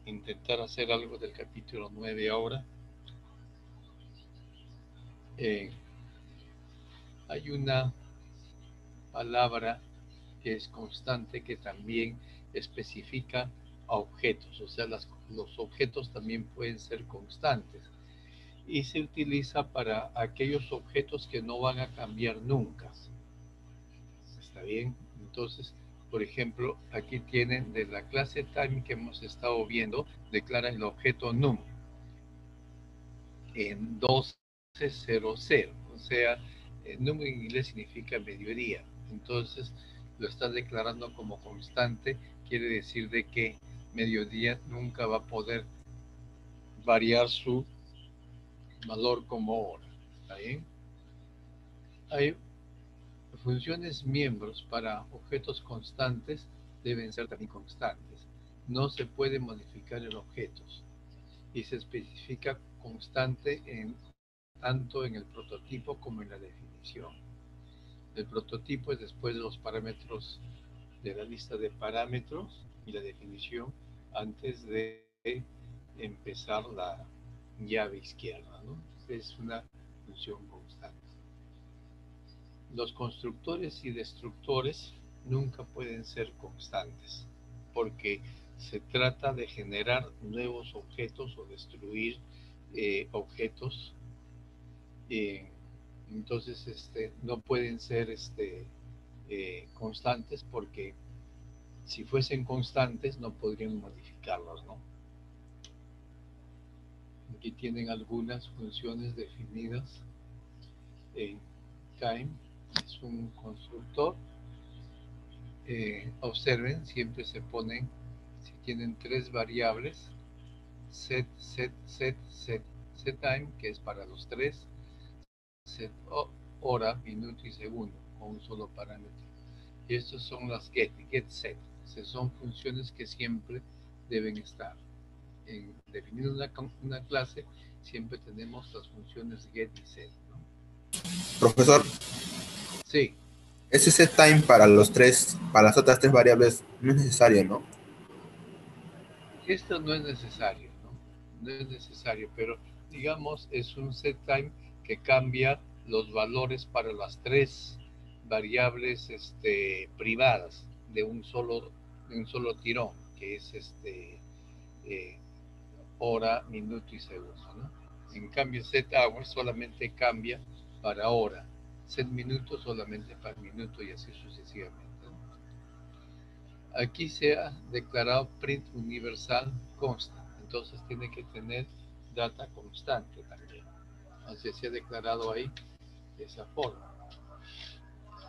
intentar hacer algo del capítulo 9 ahora. Eh, Hay una palabra que es constante que también especifica a objetos, o sea, los objetos también pueden ser constantes y se utiliza para aquellos objetos que no van a cambiar nunca. ¿Está bien? Entonces, por ejemplo, aquí tienen de la clase time que hemos estado viendo, declara el objeto num en 1200, o sea, num en inglés significa mediodía. Entonces, lo está declarando como constante, quiere decir de que mediodía nunca va a poder variar su valor como hora. ¿Está bien? Hay funciones miembros para objetos constantes deben ser también constantes. No se puede modificar el objeto y se especifica constante tanto en el prototipo como en la definición. El prototipo es después de los parámetros de la lista de parámetros y la definición antes de empezar la llave izquierda, ¿no? Es una función constante. Los constructores y destructores nunca pueden ser constantes, porque se trata de generar nuevos objetos o destruir objetos. eh, entonces, no pueden ser constantes porque si fuesen constantes no podrían modificarlos, ¿no? Aquí tienen algunas funciones definidas en time. Es un constructor. Observen, siempre se ponen, si tienen tres variables, set time, que es para los tres, set hora, minuto y segundo, con un solo parámetro. Y estas son las get set. Son funciones que siempre deben estar. En definir una clase, siempre tenemos las funciones get y set, ¿no? Profesor, Sí, ese set time para los tres, para las otras tres variables no es necesario, ¿no? esto no es necesario, ¿no? No es necesario, pero digamos es un set time que cambia los valores para las tres variables privadas de un solo tirón, que es eh, hora, minuto y segundo, ¿no? En cambio, set hour solamente cambia para hora, set minuto solamente para minuto y así sucesivamente, ¿no? Aquí se ha declarado print universal consta, entonces tiene que tener data constante también. Así se ha declarado ahí de esa forma.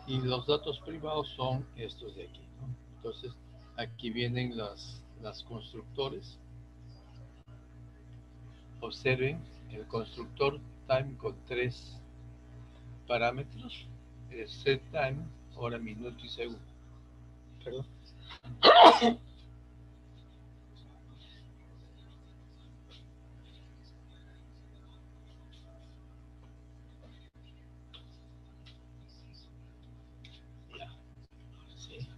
Y los datos privados son estos de aquí, ¿no? Entonces, aquí vienen las constructores. Observen el constructor time con tres parámetros: set time, hora, minuto y segundo. Perdón. Ya, sí.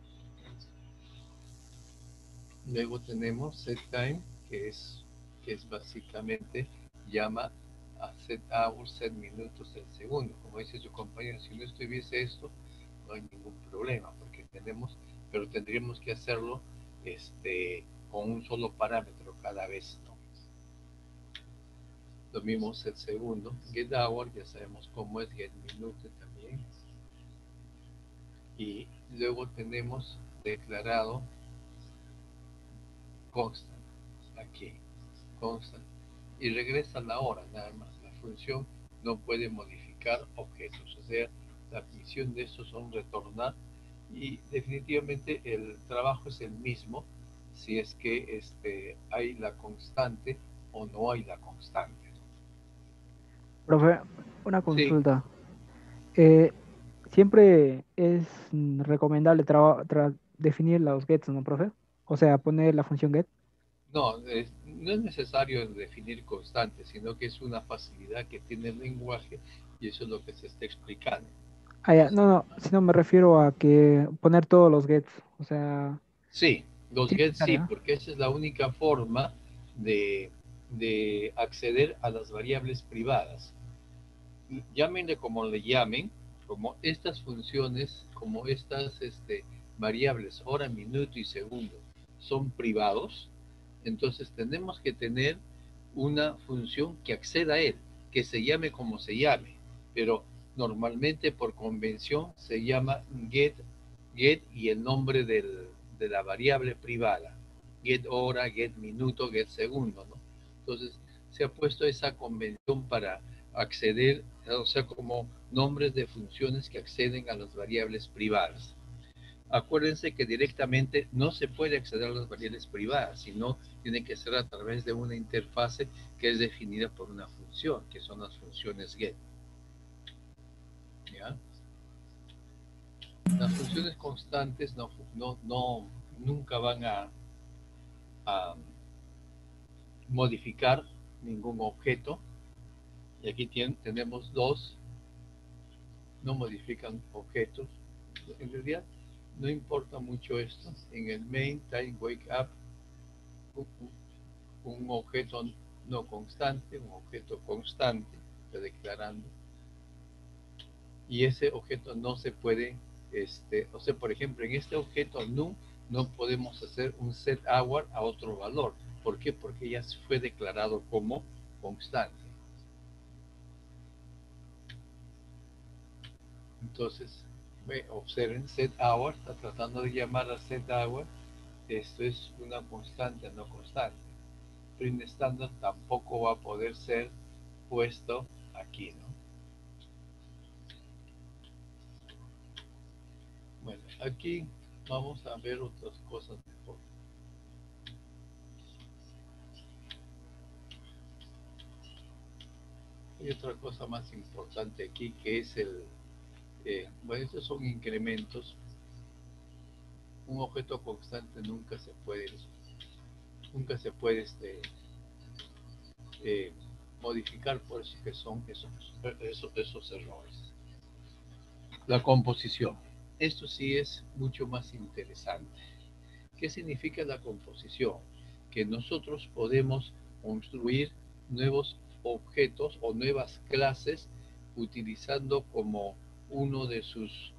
Luego tenemos set time, que es básicamente llama a set hours, set minutos, set segundo. Como dice su compañero, si no estuviese esto, no hay ningún problema, porque pero tendríamos que hacerlo con un solo parámetro cada vez, ¿no? Lo mismo set segundo. Get hour, ya sabemos cómo es, get minute también. Y luego tenemos declarado constant, aquí, constant, y regresa la hora nada más. La función no puede modificar objetos, o sea, la misión de estos son retornar y definitivamente el trabajo es el mismo si es que hay la constante o no hay la constante. Profe, una Sí, consulta. Eh, Siempre es recomendable definir los gets, ¿no, profe? O sea, poner la función get. no, no es necesario definir constante, sino que es una facilidad que tiene el lenguaje y eso es lo que se está explicando. Ah, ya, no, no, si no me refiero a que poner todos los gets. O sea, Sí, los sí es get sí, necesario, ¿no? porque esa es la única forma. de acceder a las variables privadas. Llámenle como le llamen, como estas funciones, como estas variables hora, minuto y segundo son privados, entonces tenemos que tener una función que acceda a él, que se llame como se llame, pero normalmente por convención se llama get y el nombre de la variable privada, get hora, get minuto, get segundo, ¿no? Entonces se ha puesto esa convención para acceder, o sea, como nombres de funciones que acceden a las variables privadas. Acuérdense que directamente no se puede acceder a las variables privadas, sino tiene que ser a través de una interfase que es definida por una función, que son las funciones get. ¿Ya? Las funciones constantes nunca van a modificar ningún objeto. Y aquí tenemos dos, no modifican objetos. En realidad no importa mucho esto. En el main time wake up, un objeto no constante, un objeto constante, está declarando. Y ese objeto no se puede, o sea, por ejemplo, en este objeto no podemos hacer un set hour a otro valor. ¿Por qué? Porque ya fue declarado como constante. Entonces, observen, set hour, está tratando de llamar a set hour, esto es una constante, no constante. Print standard tampoco va a poder ser puesto aquí, ¿no? Bueno, aquí vamos a ver otras cosas mejor. Hay otra cosa más importante aquí que es bueno, estos son incrementos. Un objeto constante nunca se puede modificar, por eso que son esos errores. La composición. Esto sí es mucho más interesante. ¿Qué significa la composición? Que nosotros podemos construir nuevos objetos o nuevas clases utilizando como uno de sus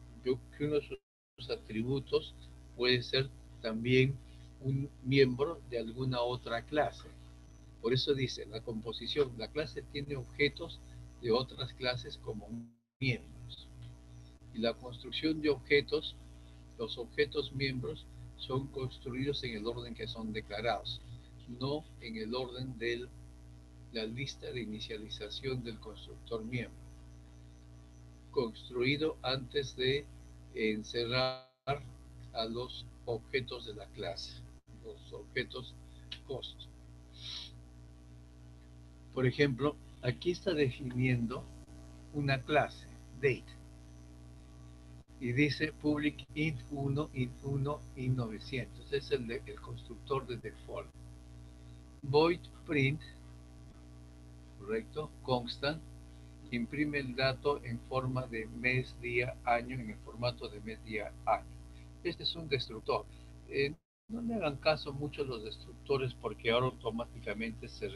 atributos puede ser también un miembro de alguna otra clase. Por eso dice, la composición, la clase tiene objetos de otras clases como miembros. Y la construcción de objetos, los objetos miembros son construidos en el orden que son declarados, no en el orden de la lista de inicialización del constructor miembro, construido antes de encerrar a los objetos de la clase, los objetos host. Por ejemplo, aquí está definiendo una clase, date, y dice public int 1, int 1, int 900. Es el constructor de default. Void print, correcto, constant, imprime el dato en forma de mes, día, año, en el formato de mes, día, año. Este es un destructor. No le hagan caso mucho a los destructores porque ahora automáticamente se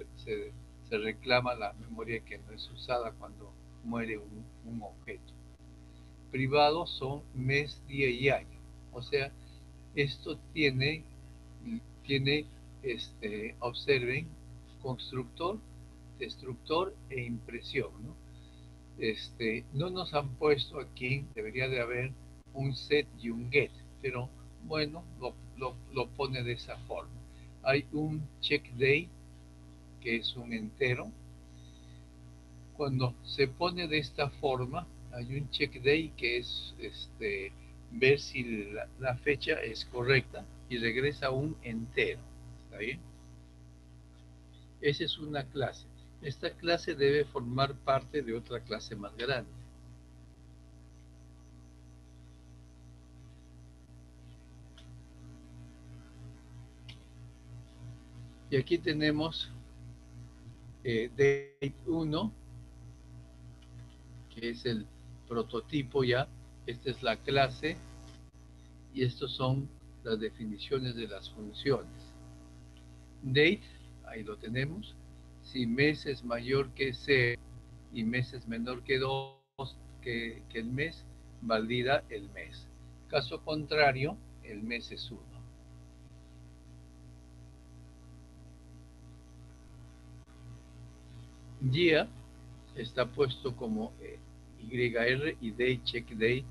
reclama la memoria que no es usada cuando muere un objeto. Privados son mes, día y año. O sea, esto tiene observen, constructor, destructor e impresión, ¿no? No nos han puesto aquí, debería de haber un set y un get, pero bueno, lo pone de esa forma. Hay un check day, que es un entero. Cuando se pone de esta forma, hay un check day que es ver si la fecha es correcta y regresa un entero. ¿Está bien? Esa es una clase. Esta clase debe formar parte de otra clase más grande. Y aquí tenemos date 1, que es el prototipo ya. Esta es la clase y estos son las definiciones de las funciones. Date, ahí lo tenemos. Si mes es mayor que 0 y mes es menor que 2, que el mes, valida el mes. Caso contrario, el mes es 1. Día está puesto como YR y day, check day,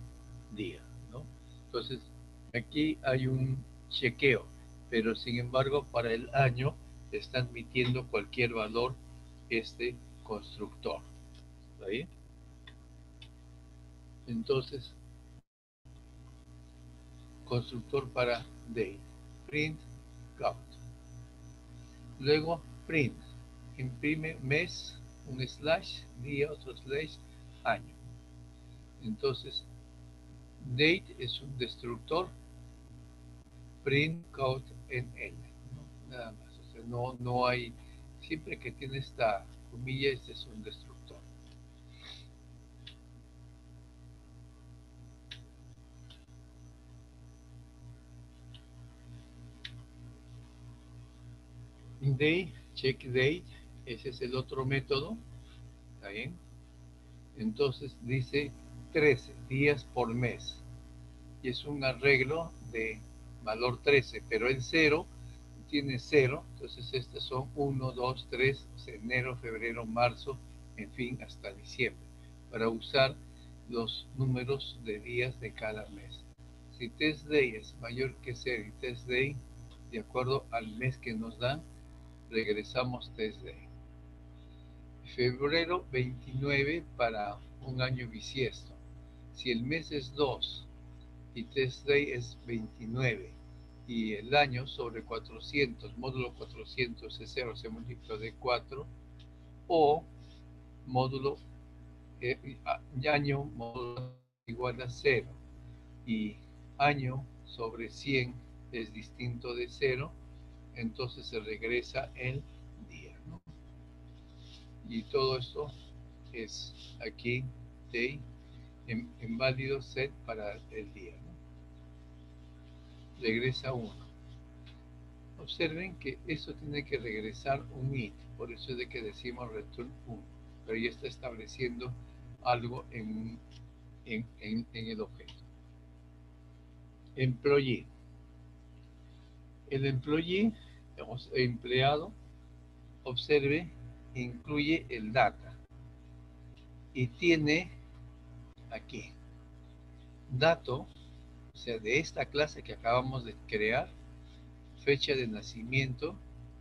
día, ¿no? Entonces, aquí hay un chequeo, pero sin embargo, para el año está admitiendo cualquier valor este constructor. ¿Está bien? Entonces, constructor para day, print, count. Luego, print, imprime mes, un slash, día, otro slash, año. Entonces, date es un destructor, print count en L, ¿no? Nada más. O sea, no hay, siempre que tiene esta comilla, este es un destructor. Day, check date, ese es el otro método, ¿está bien? Entonces dice 13 días por mes y es un arreglo de valor 13, pero el 0 tiene 0, entonces estos son 1, 2, 3, enero, febrero, marzo, en fin, hasta diciembre, para usar los números de días de cada mes. Si test day es mayor que 0 y test day, de acuerdo al mes que nos dan, regresamos test day. Febrero 29 para un año bisiesto. Si el mes es 2 y test day es 29 y el año sobre 400, módulo 400 es 0, se múltiplo de 4, o módulo año módulo igual a 0 y año sobre 100 es distinto de 0, entonces se regresa el día, ¿no? Y todo esto es aquí day en válido set para el día, ¿no? Regresa 1. Observen que eso tiene que regresar un int, por eso es de que decimos return 1, pero ya está estableciendo algo en el objeto. Employee. El employee, digamos, empleado, observe, incluye el data y tiene aquí dato, o sea, de esta clase que acabamos de crear, fecha de nacimiento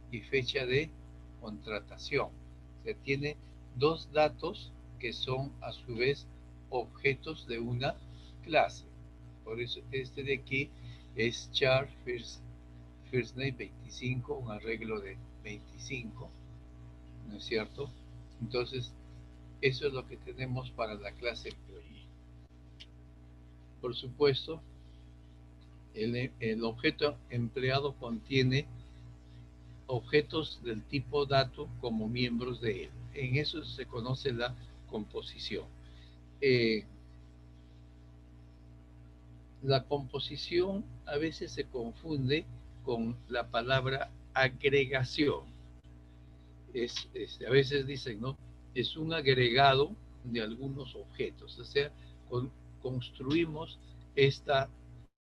y fecha de contratación. O sea, tiene dos datos que son a su vez objetos de una clase. Por eso este de aquí es char first name 25, un arreglo de 25, ¿no es cierto? Entonces, eso es lo que tenemos para la clase employee. Por supuesto, el objeto empleado contiene objetos del tipo dato como miembros de él. En eso se conoce la composición. La composición a veces se confunde con la palabra agregación. A veces dicen, ¿no? Es un agregado de algunos objetos. O sea, construimos esta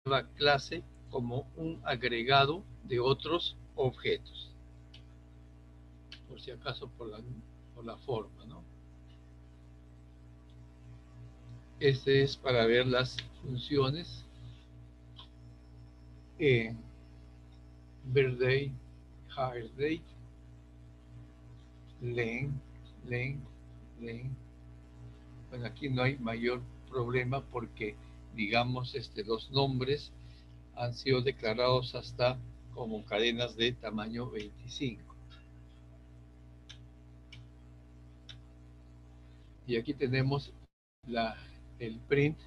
nueva clase como un agregado de otros objetos. Por si acaso por la forma, ¿no? Este es para ver las funciones. Birthday, hire date, len. Bueno, aquí no hay mayor problema porque, digamos, los nombres han sido declarados hasta como cadenas de tamaño 25. Y aquí tenemos el print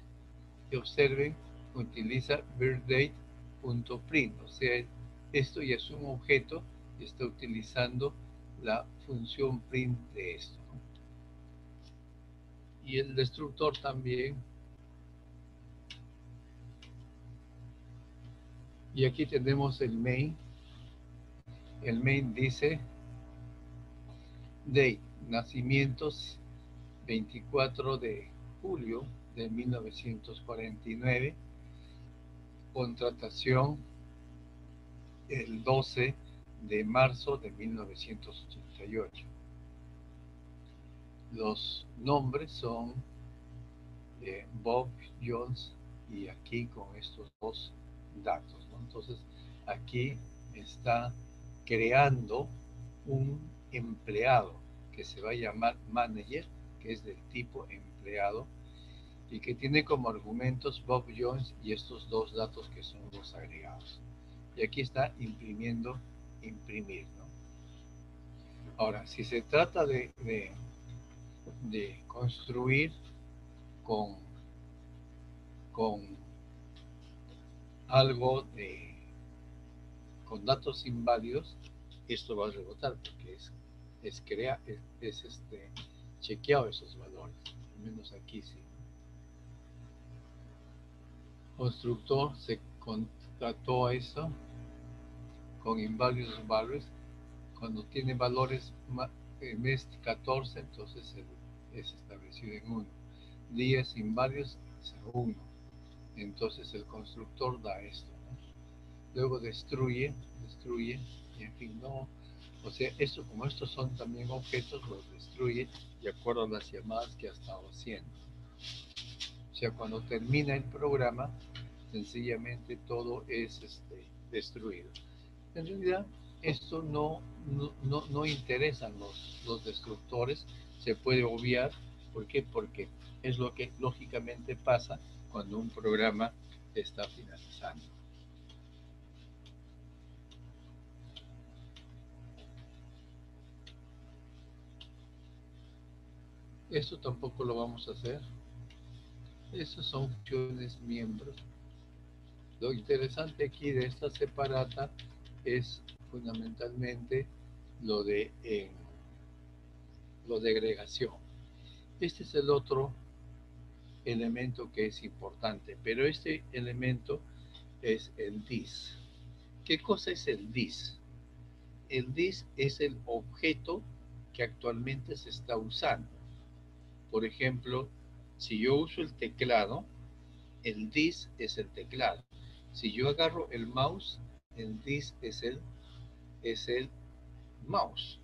que observen, utiliza birthdate.print, o sea, esto ya es un objeto y está utilizando la función print de esto, ¿no? Y el destructor también. Y aquí tenemos el main. El main dice Date, nacimientos 24 de julio de 1949, contratación el 12 de marzo de 1988. Los nombres son Bob Jones y aquí con estos dos datos, ¿no? Entonces aquí está creando un empleado que se va a llamar manager, que es del tipo empleado y que tiene como argumentos Bob Jones y estos dos datos que son los agregados. Y aquí está imprimiendo, imprimir, ¿no? Ahora, si se trata de construir con algo con datos inválidos, esto va a rebotar porque es chequeado esos valores, al menos aquí sí. Constructor se contrató a eso con inválidos valores. Cuando tiene valores mes 14, entonces es establecido en 1. Días inválidos es 1. Entonces el constructor da esto, ¿no? Luego destruye, y en fin, no. O sea, esto, como estos son también objetos, los destruye de acuerdo a las llamadas que ha estado haciendo. O sea, cuando termina el programa, sencillamente todo es destruido. En realidad, esto no interesan los destructores, se puede obviar. ¿Por qué? Porque es lo que lógicamente pasa cuando un programa está finalizando. Esto tampoco lo vamos a hacer. Esas son funciones miembros. Lo interesante aquí de esta separata es fundamentalmente lo de agregación. Este es el otro elemento que es importante, pero este elemento es el dis. ¿Qué cosa es el dis? El dis es el objeto que actualmente se está usando. Por ejemplo, si yo uso el teclado, el dis es el teclado. Si yo agarro el mouse, el dis es el mouse.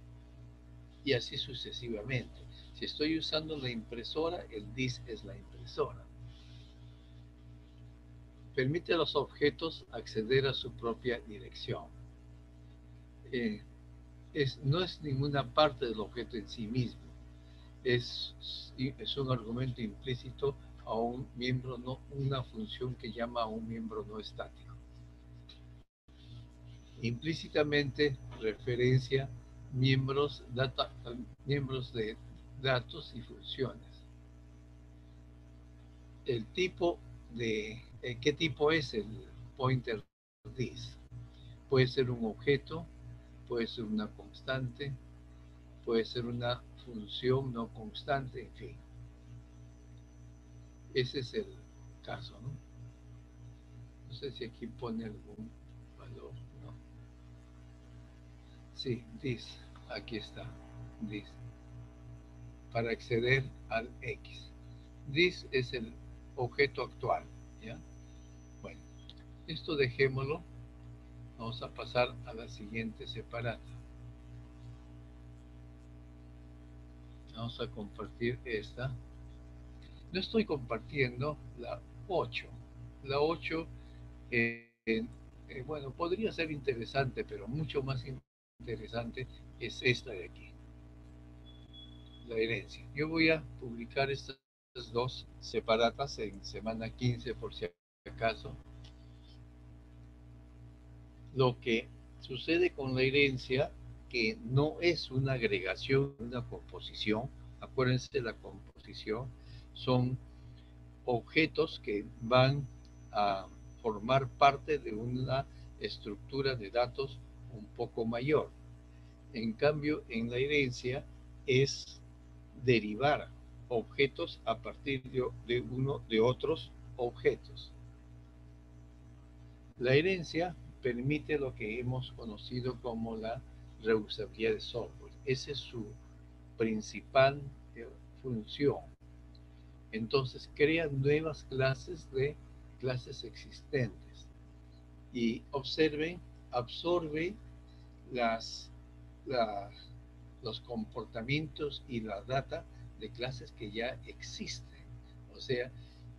Y así sucesivamente. Si estoy usando la impresora, el dis es la impresora. Permite a los objetos acceder a su propia dirección. No es ninguna parte del objeto en sí mismo. Es un argumento implícito a un miembro, no una función que llama a un miembro no estático. Implícitamente referencia miembros de datos y funciones. El tipo de ¿qué tipo es el pointer dis? Puede ser un objeto, puede ser una constante, puede ser una función no constante, en fin. Ese es el caso, ¿no? No sé si aquí pone algún valor, ¿no? Sí, dis, aquí está, dis, para acceder al X. Dis es el objeto actual, ¿ya? Bueno, esto dejémoslo. Vamos a pasar a la siguiente separata. Vamos a compartir esta. No estoy compartiendo la 8. La 8, bueno, podría ser interesante, pero mucho más interesante es esta de aquí, la herencia. Yo voy a publicar estas dos separatas en semana 15 por si acaso. Lo que sucede con la herencia, que no es una agregación, una composición. Acuérdense, la composición son objetos que van a formar parte de una estructura de datos un poco mayor. En cambio, en la herencia es derivar objetos a partir de otros objetos. La herencia permite lo que hemos conocido como la reusabilidad de software. Ese es principal función. Entonces crea nuevas clases de clases existentes y observen, absorbe las, la- los comportamientos y la data de clases que ya existen. O sea,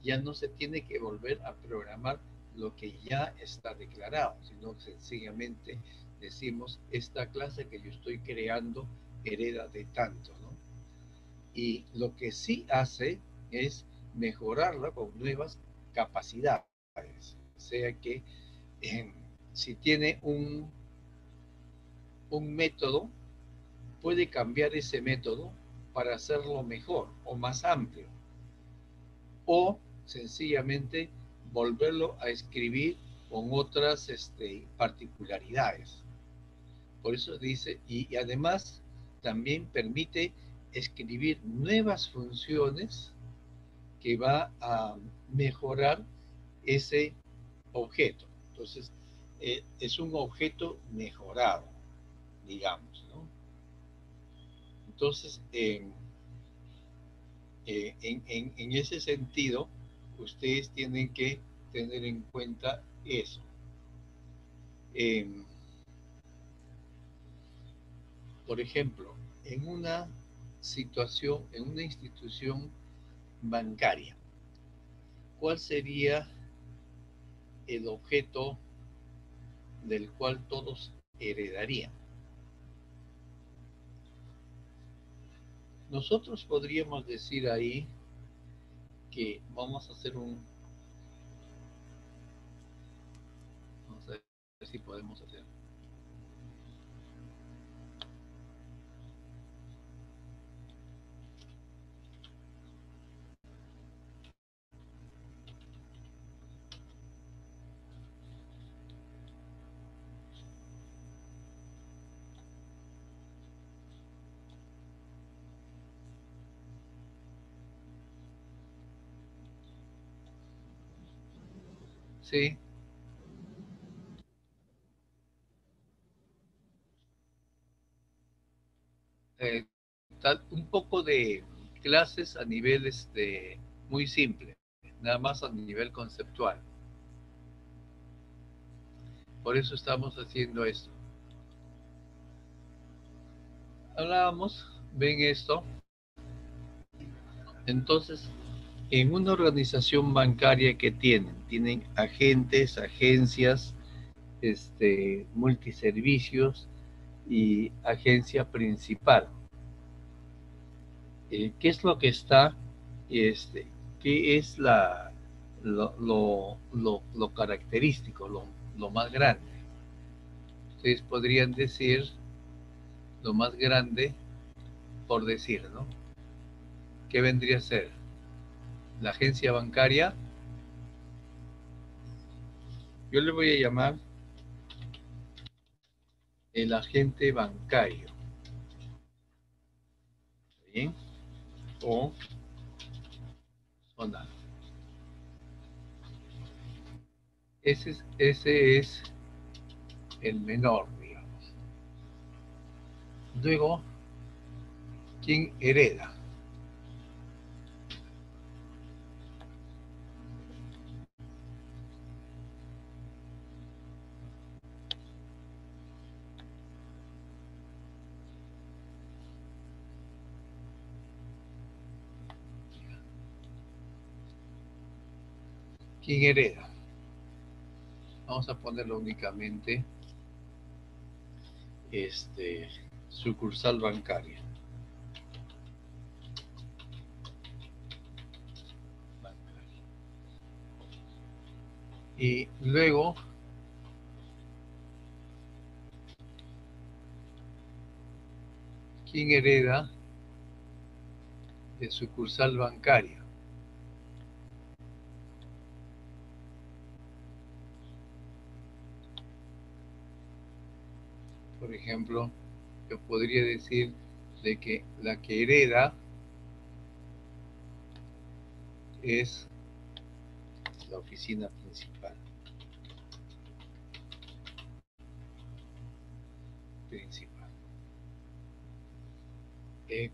ya no se tiene que volver a programar lo que ya está declarado, sino que sencillamente decimos, esta clase que yo estoy creando hereda de tanto, ¿no? Y lo que sí hace es mejorarla con nuevas capacidades. O sea que eh, si tiene un método, puede cambiar ese método para hacerlo mejor o más amplio. O sencillamente volverlo a escribir con otras particularidades. Por eso dice, y además también permite escribir nuevas funciones que va a mejorar ese objeto. Entonces, es un objeto mejorado, digamos, ¿no? Entonces, en ese sentido, ustedes tienen que tener en cuenta eso. Por ejemplo, en una situación, en una institución bancaria, ¿cuál sería el objeto del cual todos heredarían? Nosotros podríamos decir ahí que vamos a hacer vamos a ver si podemos hacer. Sí, eh, un poco de clases a nivel muy simple, nada más a nivel conceptual. Por eso estamos haciendo esto. Hablábamos, ven esto. Entonces, en una organización bancaria que tienen agentes, agencias, multiservicios y agencia principal. ¿Qué es lo que está, este, qué es lo característico, lo más grande? Ustedes podrían decir lo más grande por decir, ¿no? ¿Qué vendría a ser? La agencia bancaria, yo le voy a llamar el agente bancario, ¿bien? O zona. Ese es el menor, digamos. Luego, ¿quién hereda? ¿Quién hereda? Vamos a ponerlo únicamente sucursal bancaria. Y luego, ¿quién hereda de sucursal bancaria? Por ejemplo, yo podría decir de que la que hereda es la oficina principal.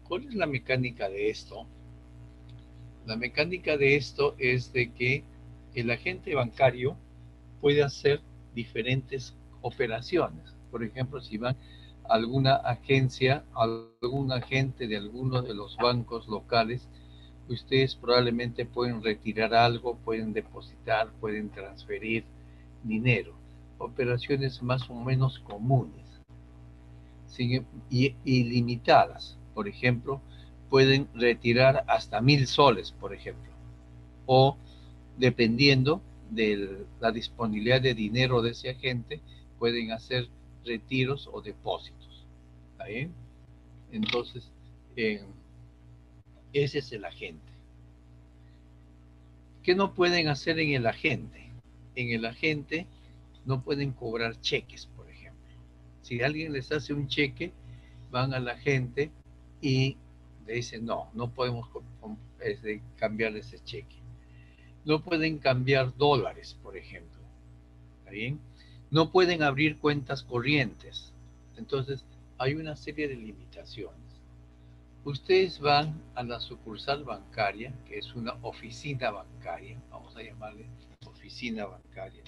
¿Cuál es la mecánica de esto? La mecánica de esto es de que el agente bancario puede hacer diferentes operaciones. Por ejemplo, si van a alguna agencia, algún agente de alguno de los bancos locales, ustedes probablemente pueden retirar algo, pueden depositar, pueden transferir dinero. Operaciones más o menos comunes y limitadas. Por ejemplo, pueden retirar hasta 1.000 soles, por ejemplo, o dependiendo de la disponibilidad de dinero de ese agente, pueden hacer retiros o depósitos. ¿Está bien? Entonces, ese es el agente. ¿Qué no pueden hacer en el agente? En el agente no pueden cobrar cheques, por ejemplo. Si alguien les hace un cheque, van al agente y le dicen, no, no podemos cambiar ese cheque. No pueden cambiar dólares, por ejemplo. ¿Está bien? No pueden abrir cuentas corrientes. Entonces, hay una serie de limitaciones. Ustedes van a la sucursal bancaria, que es una oficina bancaria, vamos a llamarle oficina bancaria,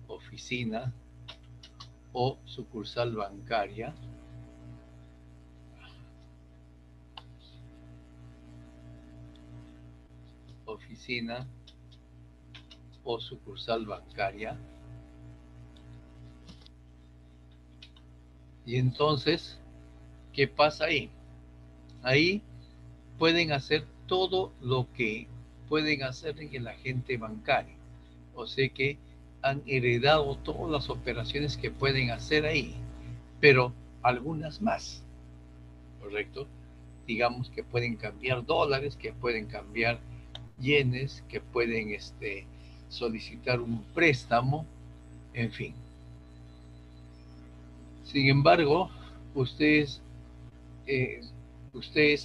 oficina o sucursal bancaria, oficina o sucursal bancaria. Y entonces, ¿qué pasa ahí? Ahí pueden hacer todo lo que pueden hacer en el agente bancario. O sea que han heredado todas las operaciones que pueden hacer ahí, pero algunas más, ¿correcto? Digamos que pueden cambiar dólares, que pueden cambiar yenes, que pueden solicitar un préstamo, en fin. Sin embargo, ustedes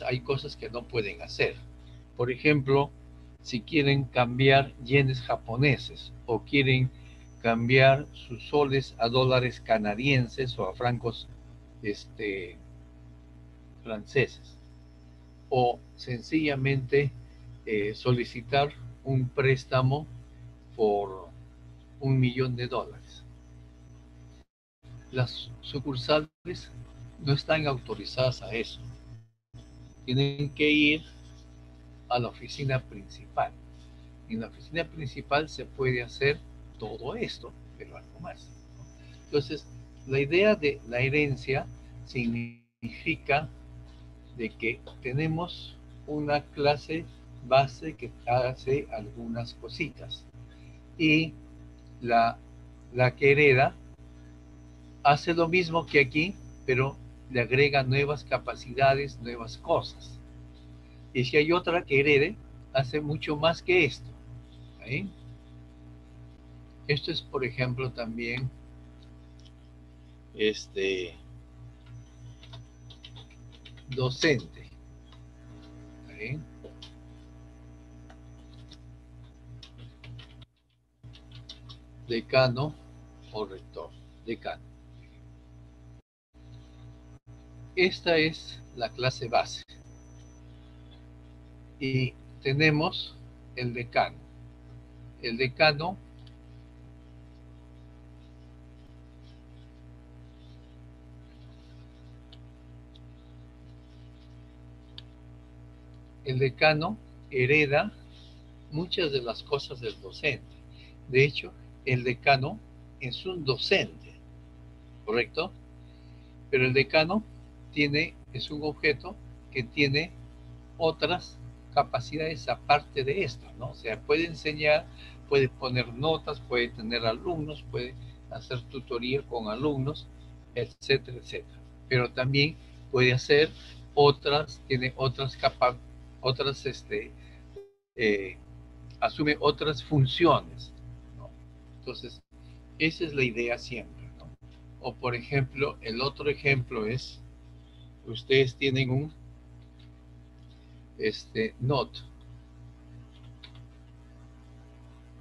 hay cosas que no pueden hacer. Por ejemplo, si quieren cambiar yenes japoneses o quieren cambiar sus soles a dólares canadienses o a francos franceses, o sencillamente solicitar un préstamo por $1.000.000. Las sucursales no están autorizadas a eso. Tienen que ir a la oficina principal. En la oficina principal se puede hacer todo esto, pero algo más. Entonces, la idea de la herencia significa de que tenemos una clase base que hace algunas cositas y la que hereda hace lo mismo que aquí, pero le agrega nuevas capacidades, nuevas cosas. Y si hay otra que herede, hace mucho más que esto. ¿Sí? Esto es, por ejemplo, también docente. ¿Sí? Decano o rector. Decano. Esta es la clase base. Y tenemos el decano. El decano hereda muchas de las cosas del docente. De hecho, el decano es un docente, ¿correcto? Pero el decano es un objeto que tiene otras capacidades aparte de esto, ¿no? O sea, puede enseñar, puede poner notas, puede tener alumnos, puede hacer tutoría con alumnos, etcétera, etcétera. Pero también puede hacer tiene otras asume otras funciones, ¿no? Entonces, esa es la idea siempre, ¿no? O por ejemplo, el otro ejemplo es, ustedes tienen un NOT.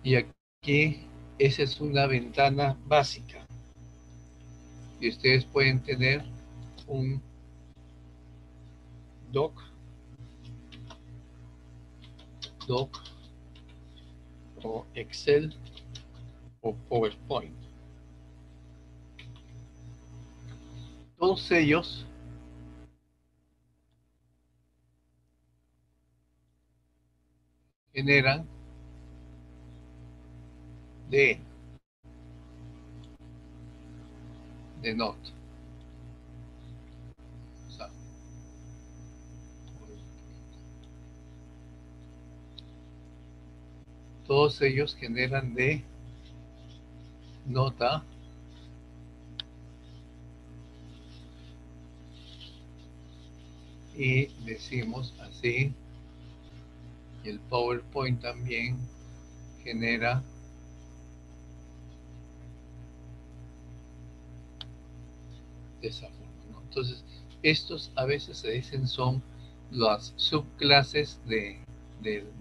Y aquí esa es una ventana básica. Y ustedes pueden tener un doc o Excel o PowerPoint. Todos ellos generan de nota. O sea, todos ellos generan de nota y decimos así, y el PowerPoint también genera de esa forma, ¿no? Entonces, estos a veces se dicen son las subclases de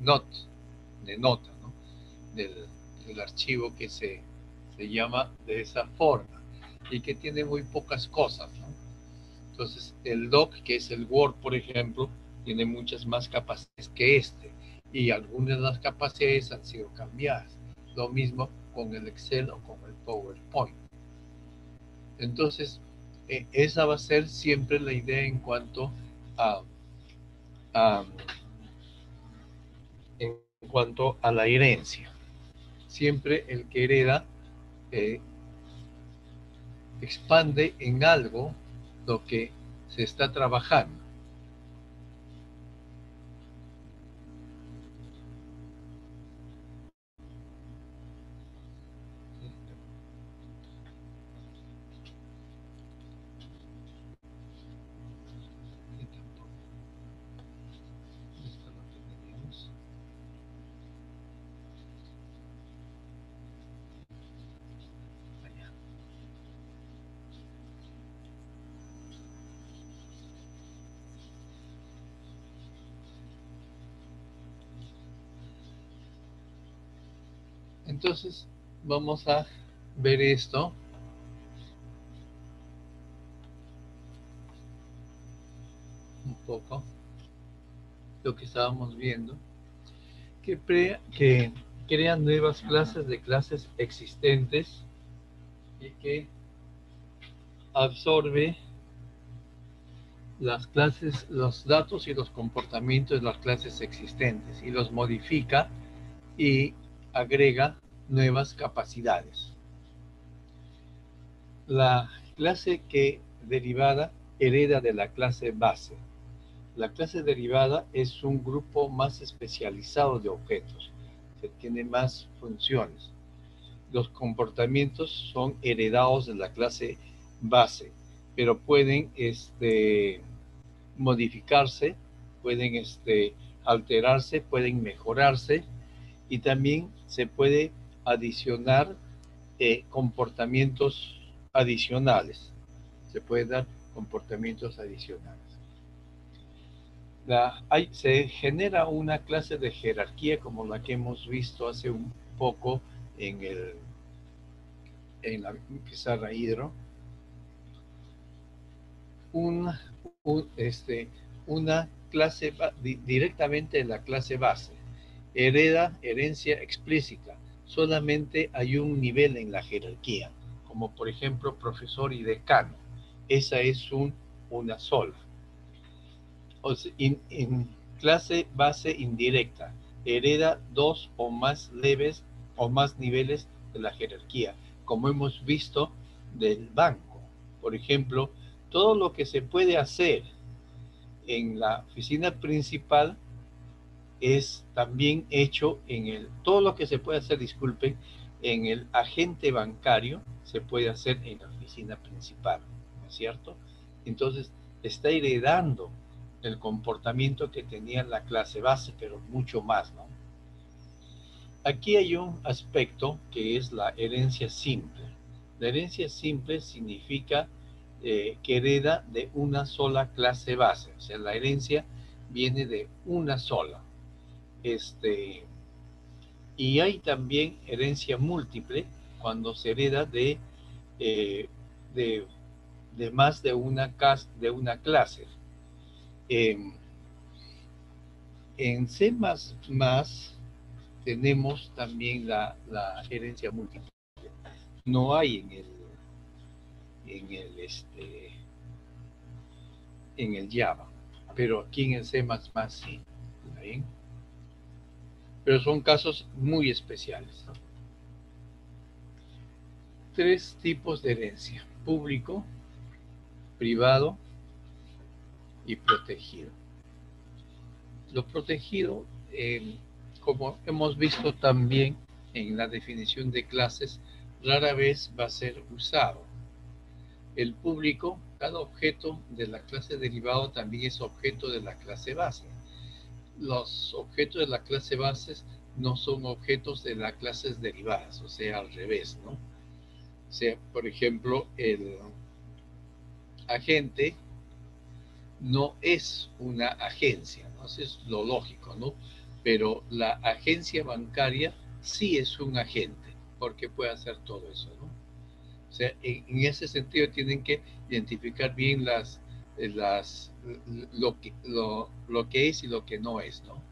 nota, ¿no? Del archivo que se llama de esa forma y que tiene muy pocas cosas, ¿no? Entonces, el doc, que es el Word, por ejemplo, tiene muchas más capacidades que este y algunas de las capacidades han sido cambiadas. Lo mismo con el Excel o con el PowerPoint. Entonces, esa va a ser siempre la idea en cuanto a la herencia. Siempre el que hereda expande en algo lo que se está trabajando. Entonces, vamos a ver esto. Un poco. Lo que estábamos viendo. Que crean nuevas clases de clases existentes y que absorbe las clases, los datos y los comportamientos de las clases existentes y los modifica y agrega nuevas capacidades. La clase que derivada hereda de la clase base. La clase derivada es un grupo más especializado de objetos, que tiene más funciones. Los comportamientos son heredados de la clase base, pero pueden modificarse, pueden alterarse, pueden mejorarse y también se puede adicionar comportamientos adicionales. Se puede dar comportamientos adicionales. Se genera una clase de jerarquía como la que hemos visto hace un poco en la pizarra hidro. Una clase directamente en la clase base. Herencia explícita. Solamente hay un nivel en la jerarquía, como por ejemplo profesor y decano. Esa es una sola. O sea, en clase base indirecta, hereda dos o más leves o más niveles de la jerarquía, como hemos visto del banco. Por ejemplo, todo lo que se puede hacer en la oficina principal es también hecho todo lo que se puede hacer, disculpen, en el agente bancario se puede hacer en la oficina principal, ¿no es cierto? Entonces, está heredando el comportamiento que tenía la clase base, pero mucho más, ¿no? Aquí hay un aspecto que es la herencia simple. La herencia simple significa que hereda de una sola clase base, o sea, la herencia viene de una sola. Y hay también herencia múltiple cuando se hereda de más de una clase. En C++ tenemos también la herencia múltiple. No hay en el Java, pero aquí en el C++ sí. ¿Está bien? Pero son casos muy especiales. 3 tipos de herencia: público, privado y protegido. Lo protegido, como hemos visto también en la definición de clases, rara vez va a ser usado. El público, cada objeto de la clase derivado también es objeto de la clase base. Los objetos de la clase base no son objetos de las clases derivadas, o sea, al revés, ¿no? O sea, por ejemplo, el agente no es una agencia, ¿no? Eso es lo lógico, ¿no? Pero la agencia bancaria sí es un agente, porque puede hacer todo eso, ¿no? O sea, en ese sentido tienen que identificar bien lo que es y lo que no es, ¿no?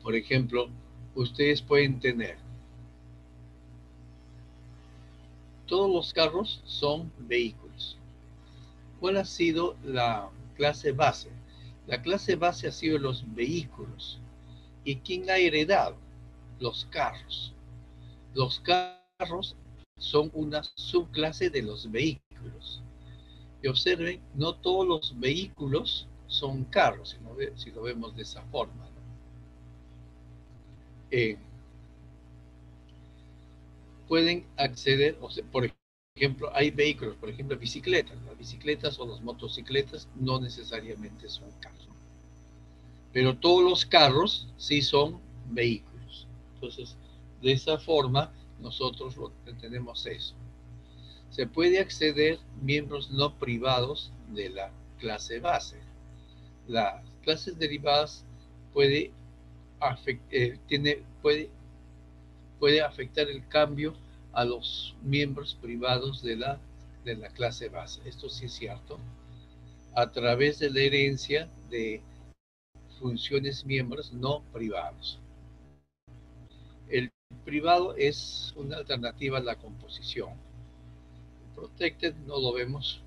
Por ejemplo, ustedes pueden tener, todos los carros son vehículos. ¿Cuál ha sido la clase base? La clase base ha sido los vehículos. ¿Y quién ha heredado? Los carros. Los carros son una subclase de los vehículos. Y observen, no todos los vehículos son carros, si lo vemos de esa forma, ¿no? Pueden acceder, o sea, por ejemplo, hay vehículos, por ejemplo, bicicletas. Las bicicletas o las motocicletas no necesariamente son carros. Pero todos los carros sí son vehículos. Entonces, de esa forma, nosotros tenemos eso. Se puede acceder miembros no privados de la clase base. Las clases derivadas puede afectar el cambio a los miembros privados de la clase base. Esto sí es cierto. A través de la herencia de funciones miembros no privados. El privado es una alternativa a la composición. Protected no lo vemos.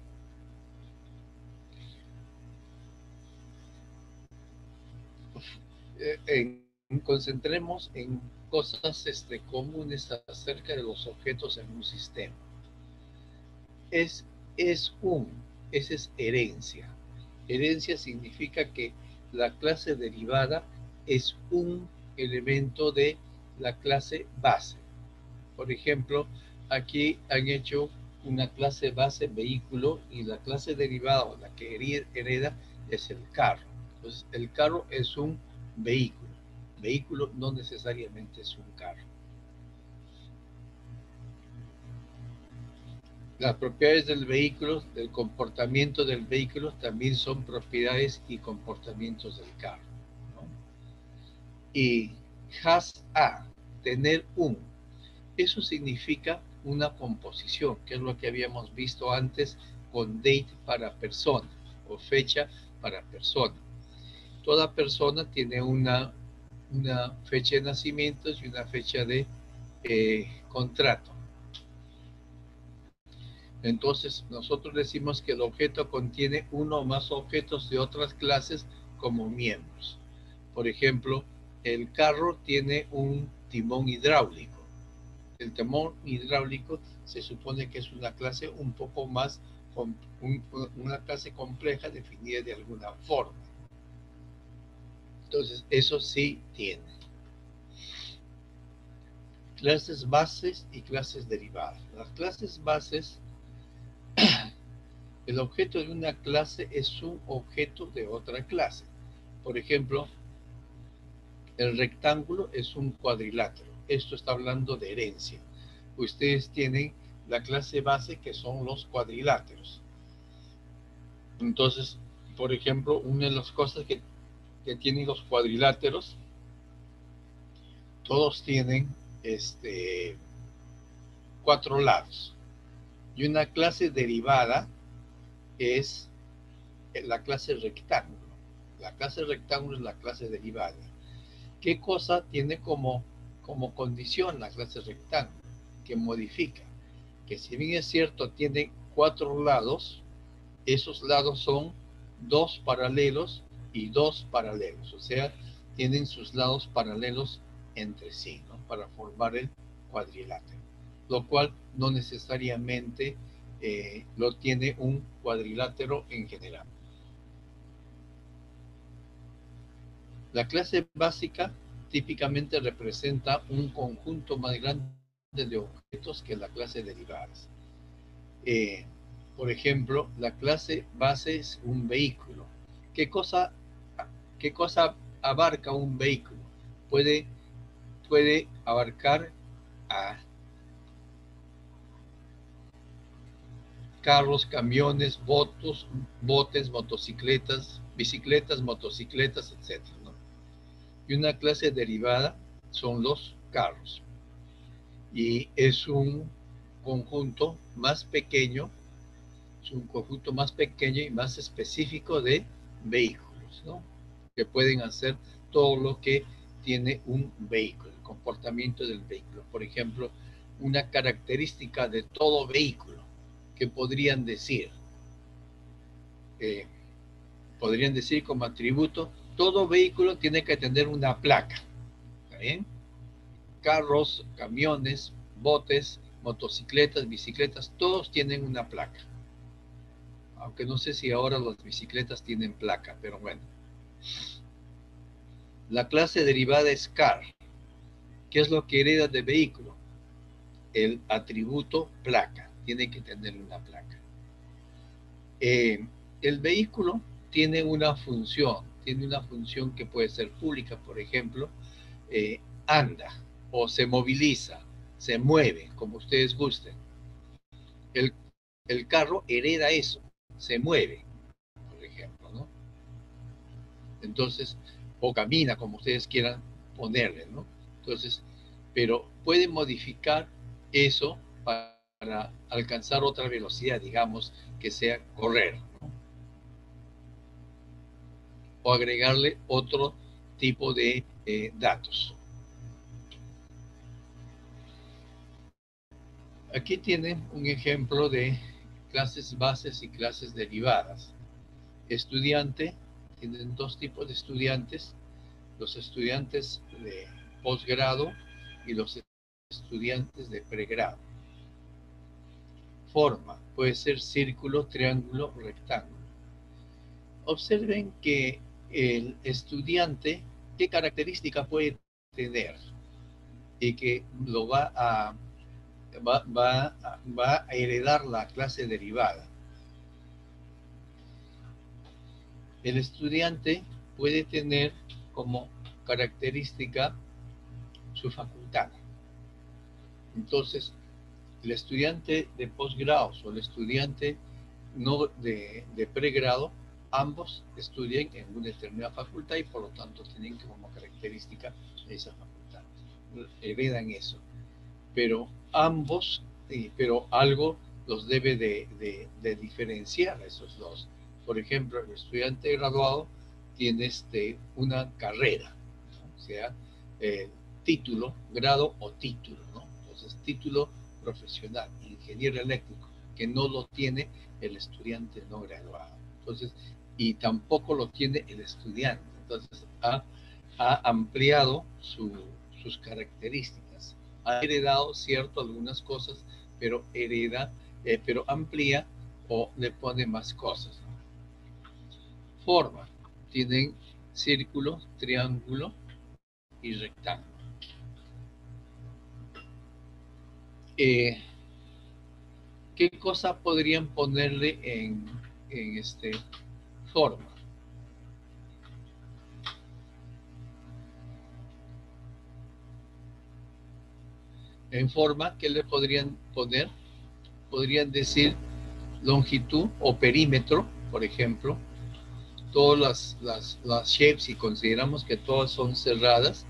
Concentremos en cosas comunes acerca de los objetos en un sistema. Esa es herencia. Herencia significa que la clase derivada es un elemento de la clase base. Por ejemplo, aquí han hecho una clase base vehículo y la clase derivada o la que hereda es el carro. Entonces, el carro es un vehículo. Vehículo no necesariamente es un carro. Las propiedades del vehículo, del comportamiento del vehículo, también son propiedades y comportamientos del carro, ¿no? Y has a, tener un. Eso significa una composición, que es lo que habíamos visto antes con date para persona o fecha para persona. Toda persona tiene una fecha de nacimiento y una fecha de contrato. Entonces, nosotros decimos que el objeto contiene uno o más objetos de otras clases como miembros. Por ejemplo, el carro tiene un timón hidráulico. El timón hidráulico se supone que es una clase un poco más, una clase compleja definida de alguna forma. Entonces, eso sí tiene. Clases bases y clases derivadas. Las clases bases, el objeto de una clase es un objeto de otra clase. Por ejemplo, el rectángulo es un cuadrilátero. Esto está hablando de herencia. Ustedes tienen la clase base que son los cuadriláteros. Entonces, por ejemplo, una de las cosas que tienen los cuadriláteros, todos tienen 4 lados. Y una clase derivada es la clase rectángulo. La clase rectángulo es la clase derivada. ¿Qué cosa tiene como condición la clase rectángulo? Que modifica. Que si bien es cierto, tiene 4 lados, esos lados son 2 paralelos y 2 paralelos. O sea, tienen sus lados paralelos entre sí, ¿no? Para formar el cuadrilátero. Lo cual no necesariamente lo tiene un cuadrilátero en general. La clase básica típicamente representa un conjunto más grande de objetos que la clase derivadas. Por ejemplo, la clase base es un vehículo. ¿Qué cosa abarca un vehículo? Puede abarcar a carros, camiones, botes, motocicletas, bicicletas, motocicletas, etc., ¿no? Y una clase derivada son los carros. Y es un conjunto más pequeño, y más específico de vehículos, ¿no? Que pueden hacer todo lo que tiene un vehículo, el comportamiento del vehículo. Por ejemplo, una característica de todo vehículo que podrían decir como atributo, todo vehículo tiene que tener una placa. ¿Está bien? Carros, camiones, botes, motocicletas, bicicletas, todos tienen una placa. Aunque no sé si ahora las bicicletas tienen placa, pero bueno. La clase derivada es car. ¿Qué es lo que hereda de vehículo? El atributo placa. Tiene que tener una placa. El vehículo tiene una función que puede ser pública, por ejemplo, anda o se moviliza, se mueve, como ustedes gusten. El carro hereda eso, se mueve, por ejemplo, ¿no? Entonces, o camina, como ustedes quieran ponerle, ¿no? Entonces, pero puede modificar eso para alcanzar otra velocidad, digamos, que sea correr, ¿no? O agregarle otro tipo de datos. Aquí tienen un ejemplo de clases bases y clases derivadas. Estudiante, tienen 2 tipos de estudiantes, los estudiantes de posgrado y los estudiantes de pregrado. Forma, puede ser círculo, triángulo, rectángulo. Observen que el estudiante, ¿qué característica puede tener? Y que lo va a heredar la clase derivada. El estudiante puede tener como característica su facultad. Entonces, el estudiante de posgrado o el estudiante no de pregrado, ambos estudian en una determinada facultad y por lo tanto tienen como característica esa facultad. Heredan eso. Pero algo los debe de diferenciar a esos dos. Por ejemplo, el estudiante graduado tiene una carrera, ¿no? O sea, título, grado o título, ¿no? Entonces, título profesional, ingeniero eléctrico, que no lo tiene el estudiante no graduado. Entonces, y tampoco lo tiene el estudiante. Entonces, ha ampliado sus características. Ha heredado, cierto, algunas cosas, pero pero amplía o le pone más cosas. Forma. Tienen círculo, triángulo y rectángulo. ¿Qué cosa podrían ponerle en forma? En forma, ¿qué le podrían poner? Podrían decir longitud o perímetro, por ejemplo. Todas las shapes, si consideramos que todas son cerradas,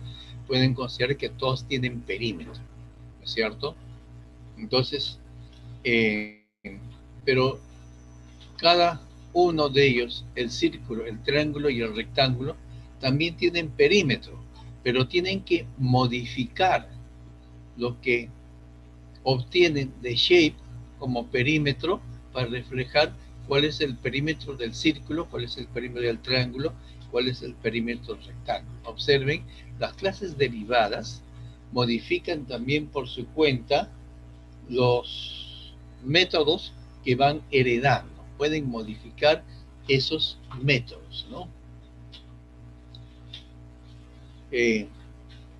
pueden considerar que todas tienen perímetro, ¿no es cierto? Entonces, pero cada uno de ellos, el círculo, el triángulo y el rectángulo, también tienen perímetro, pero tienen que modificar lo que obtienen de shape como perímetro para reflejar cuál es el perímetro del círculo, cuál es el perímetro del triángulo, cuál es el perímetro del rectángulo. Observen, las clases derivadas modifican también por su cuenta los métodos que van heredando. Pueden modificar esos métodos, ¿no?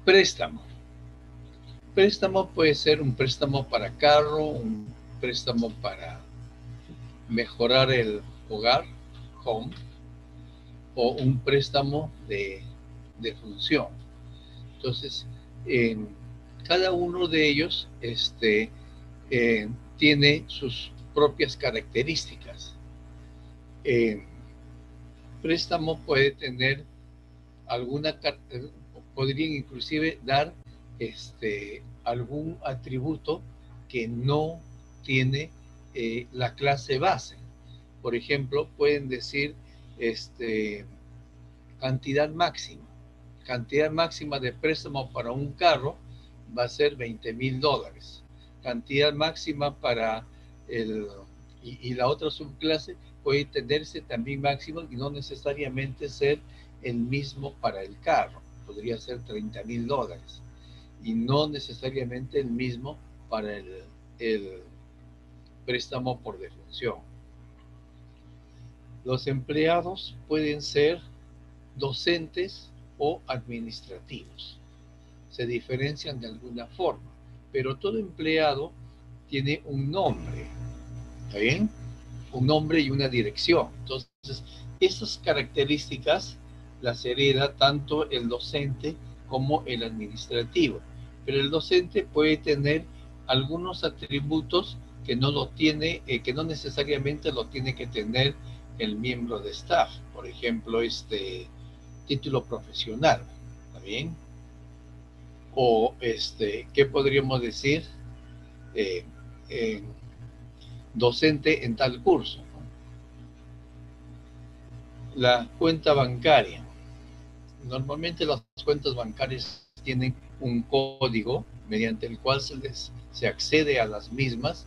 Préstamo. Préstamo puede ser un préstamo para carro, un préstamo para mejorar el hogar, home, o un préstamo de función. Entonces, cada uno de ellos tiene sus propias características. Préstamo puede tener podrían inclusive dar algún atributo que no tiene la clase base. Por ejemplo, pueden decir cantidad máxima. Cantidad máxima de préstamo para un carro va a ser $20,000. Cantidad máxima para y la otra subclase puede tenerse también máximo y no necesariamente ser el mismo para el carro. Podría ser $30,000 y no necesariamente el mismo para el préstamo por defunción. Los empleados pueden ser docentes o administrativos. Se diferencian de alguna forma, pero todo empleado tiene un nombre, ¿está bien? Un nombre y una dirección. Entonces, esas características las hereda tanto el docente como el administrativo. Pero el docente puede tener algunos atributos que no lo tiene, que no necesariamente lo tiene que tener el miembro de staff. Por ejemplo, título profesional, ¿está bien? O ¿qué podríamos decir? Docente en tal curso. La cuenta bancaria. Normalmente las cuentas bancarias tienen un código mediante el cual se accede a las mismas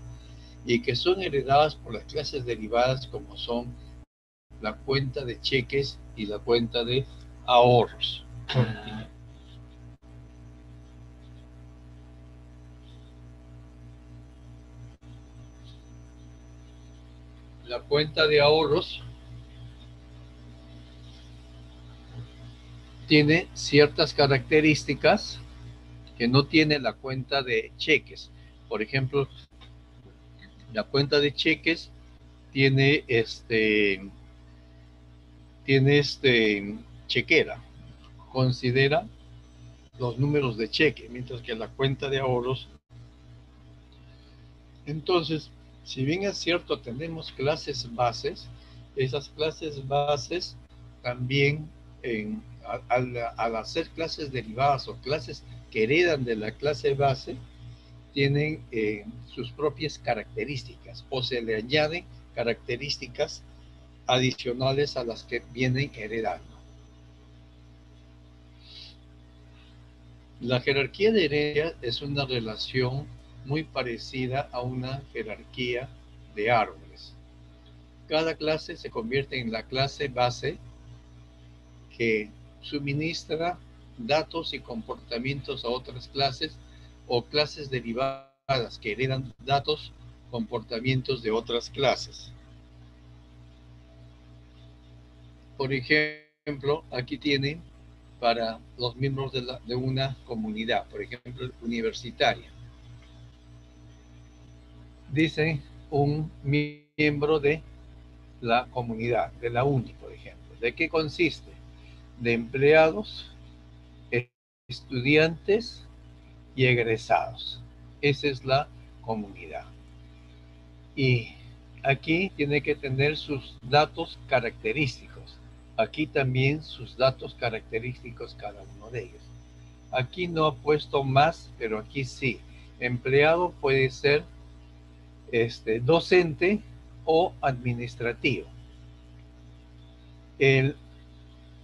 y que son heredadas por las clases derivadas como son la cuenta de cheques y la cuenta de ahorros. La cuenta de ahorros tiene ciertas características que no tiene la cuenta de cheques. Por ejemplo, la cuenta de cheques tiene chequera, considera los números de cheque, mientras que la cuenta de ahorros. Entonces, si bien es cierto, tenemos clases bases, esas clases bases también al hacer clases derivadas o clases que heredan de la clase base, tienen sus propias características o se le añaden características adicionales a las que vienen heredando. La jerarquía de herencia es una relación muy parecida a una jerarquía de árboles. Cada clase se convierte en la clase base que suministra datos y comportamientos a otras clases o clases derivadas que heredan datos, comportamientos de otras clases. Por ejemplo, aquí tienen para los miembros de una comunidad, por ejemplo, universitaria. Dice un miembro de la comunidad, de la UNI, por ejemplo. ¿De qué consiste? De empleados, estudiantes y egresados. Esa es la comunidad. Y aquí tiene que tener sus datos característicos. Aquí también sus datos característicos cada uno de ellos. Aquí no ha puesto más, pero aquí sí. Empleado puede ser docente o administrativo.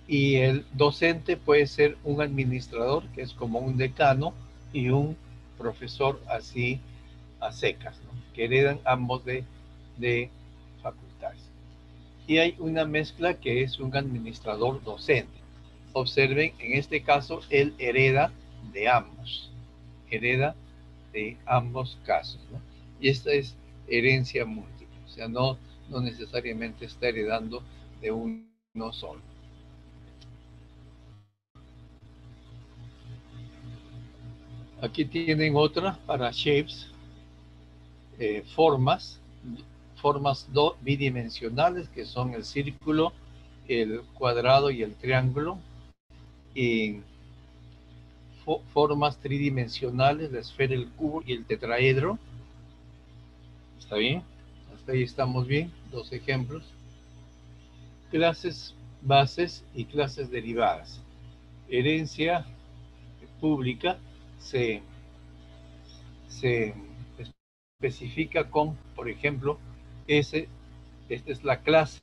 Y el docente puede ser un administrador, que es como un decano, y un profesor así a secas, ¿no? Que heredan ambos de facultades. Y hay una mezcla que es un administrador docente. Observen, en este caso, él hereda de ambos. Hereda de ambos casos, ¿no? Y esta es herencia múltiple. O sea, no necesariamente está heredando de uno solo. Aquí tienen otra para shapes, formas bidimensionales, que son el círculo, el cuadrado y el triángulo, y formas tridimensionales, la esfera, el cubo y el tetraedro. ¿Está bien? Hasta ahí estamos bien. Dos ejemplos. Clases bases y clases derivadas. Herencia pública se especifica con, por ejemplo, esta es la clase.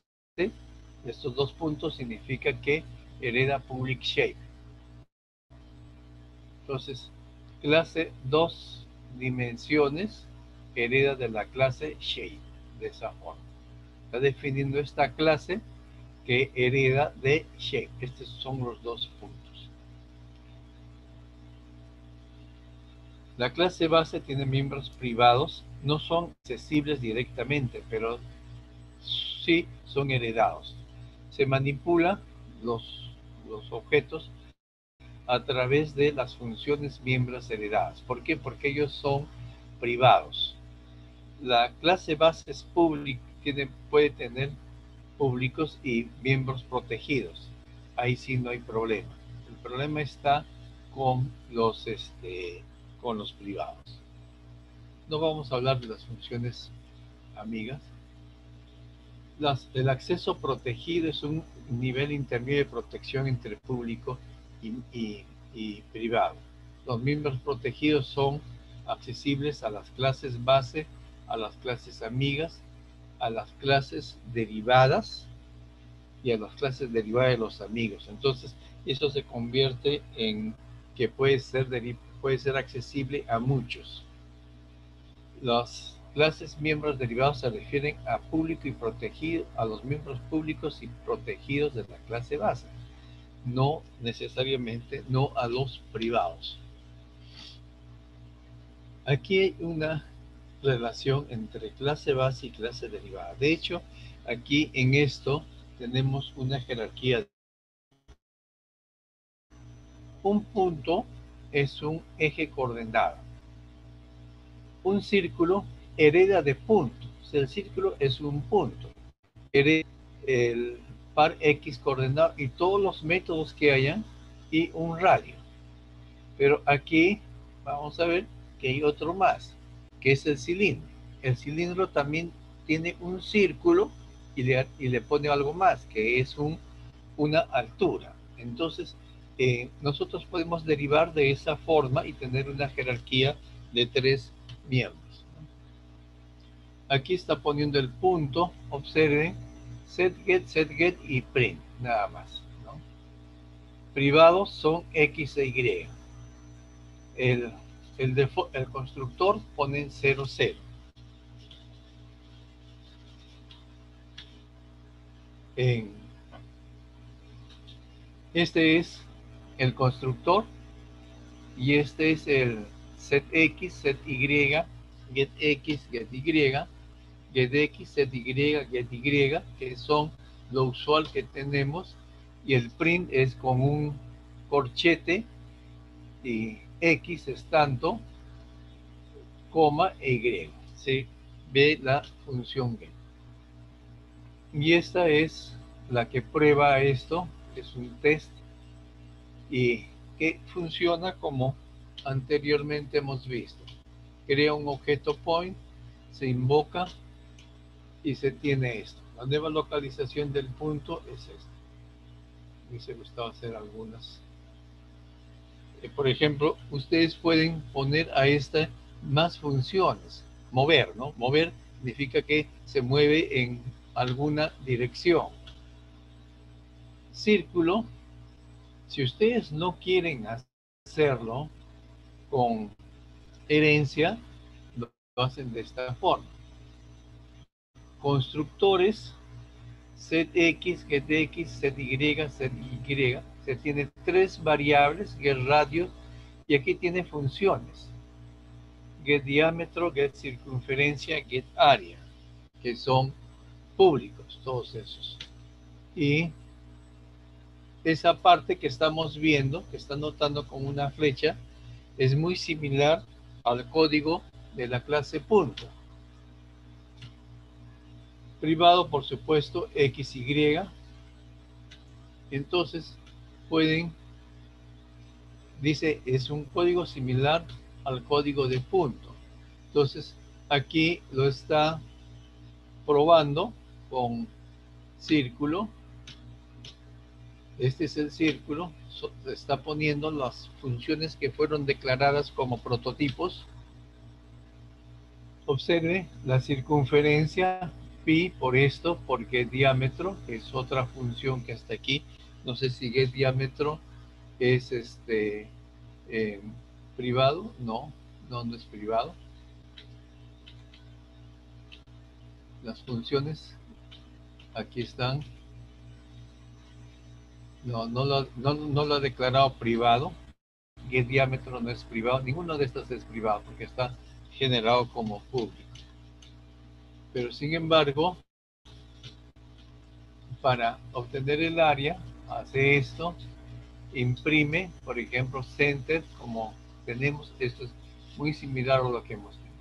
Estos dos puntos significa que hereda public shape. Entonces, clase 2 dimensiones hereda de la clase shape, de esa forma. Está definiendo esta clase que hereda de shape. Estos son los dos puntos. La clase base tiene miembros privados, no son accesibles directamente, pero sí son heredados. Se manipula los objetos a través de las funciones miembros heredadas. ¿Por qué? Porque ellos son privados. La clase base es pública, puede tener públicos y miembros protegidos. Ahí sí no hay problema. El problema está con los privados. No vamos a hablar de las funciones amigas. El acceso protegido es un nivel intermedio de protección entre público y privado. Los miembros protegidos son accesibles a las clases base, a las clases amigas, a las clases derivadas y a las clases derivadas de los amigos. Entonces, eso se convierte en que puede ser accesible a muchos. Las clases miembros derivados se refieren a público y protegido, a los miembros públicos y protegidos de la clase base, no necesariamente no a los privados. Aquí hay una relación entre clase base y clase derivada. De hecho, aquí en esto tenemos una jerarquía. Un punto es un eje coordenado. Un círculo hereda de punto. O sea, el círculo es un punto. Hereda el par X coordenado y todos los métodos que hayan y un radio. Pero aquí vamos a ver que hay otro más, que es el cilindro. El cilindro también tiene un círculo y le pone algo más, que es una altura. Entonces, nosotros podemos derivar de esa forma y tener una jerarquía de 3 miembros. Aquí está poniendo el punto, observen, setGet y print, nada más, ¿no? Privados son X e Y. El constructor pone 0, 0. Este es el constructor y este es el setX, setY, getX, getY, getX, setY, getY, que son lo usual que tenemos, y el print es con un corchete y X es tanto, coma e Y. ¿Sí? Ve la función get. Y esta es la que prueba esto, es un test y que funciona como anteriormente hemos visto. Crea un objeto point, se invoca y se tiene esto. La nueva localización del punto es esta. Me hubiese gustado hacer algunas. Por ejemplo, ustedes pueden poner a esta más funciones. Mover, ¿no? Mover significa que se mueve en alguna dirección. círculo, si ustedes no quieren hacerlo con herencia, lo hacen de esta forma. Constructores, ZX, GetX, ZY, ZY. Se tiene tres variables, getRadius, y aquí tiene funciones. GetDiámetro, GetCircunferencia, GetArea, que son públicos, todos esos. Y esa parte que estamos viendo, que está notando con una flecha, es muy similar al código de la clase punto. Privado, por supuesto, XY. Entonces, pueden, dice, es un código similar al código de punto. Entonces, aquí lo está probando con círculo. Este es el círculo. Está poniendo las funciones que fueron declaradas como prototipos. Observe la circunferencia pi por esto, porque diámetro, que es otra función que hasta aquí, no sé si es diámetro, es privado, no es privado. Las funciones aquí están. No lo ha declarado privado. Get diámetro no es privado. Ninguno de estos es privado porque está generado como público. Pero sin embargo, para obtener el área, hace esto, imprime, por ejemplo, center, como tenemos. Esto es muy similar a lo que hemos tenido.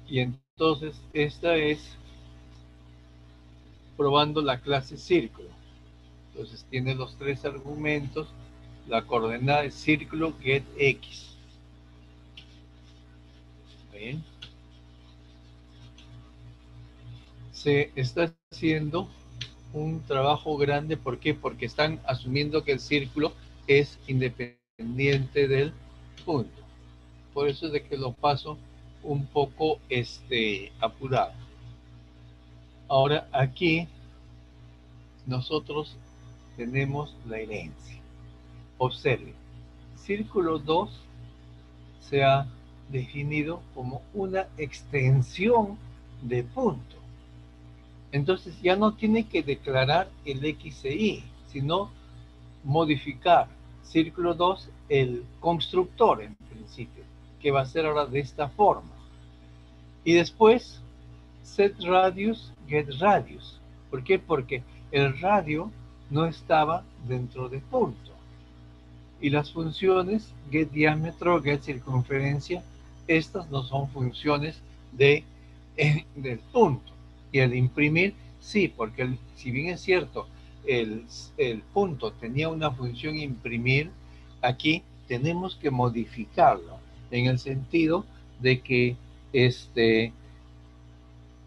Y entonces esta es probando la clase círculo. Entonces tiene los tres argumentos. La coordenada es círculo getX. Bien. Se está haciendo un trabajo grande. ¿Por qué? Porque están asumiendo que el círculo es independiente del punto. Por eso es de que lo paso un poco apurado. Ahora aquí nosotros tenemos la herencia. Observe, círculo 2 se ha definido como una extensión de punto. Entonces ya no tiene que declarar el X e Y, sino modificar círculo 2 el constructor en principio, que va a ser ahora de esta forma. Y después setRadius, getRadius. ¿Por qué? Porque el radio no estaba dentro de punto. Y las funciones getDiámetro, getCircunferencia, estas no son funciones del punto. Y el imprimir, sí, porque si bien es cierto, el punto tenía una función imprimir, aquí tenemos que modificarlo, en el sentido de que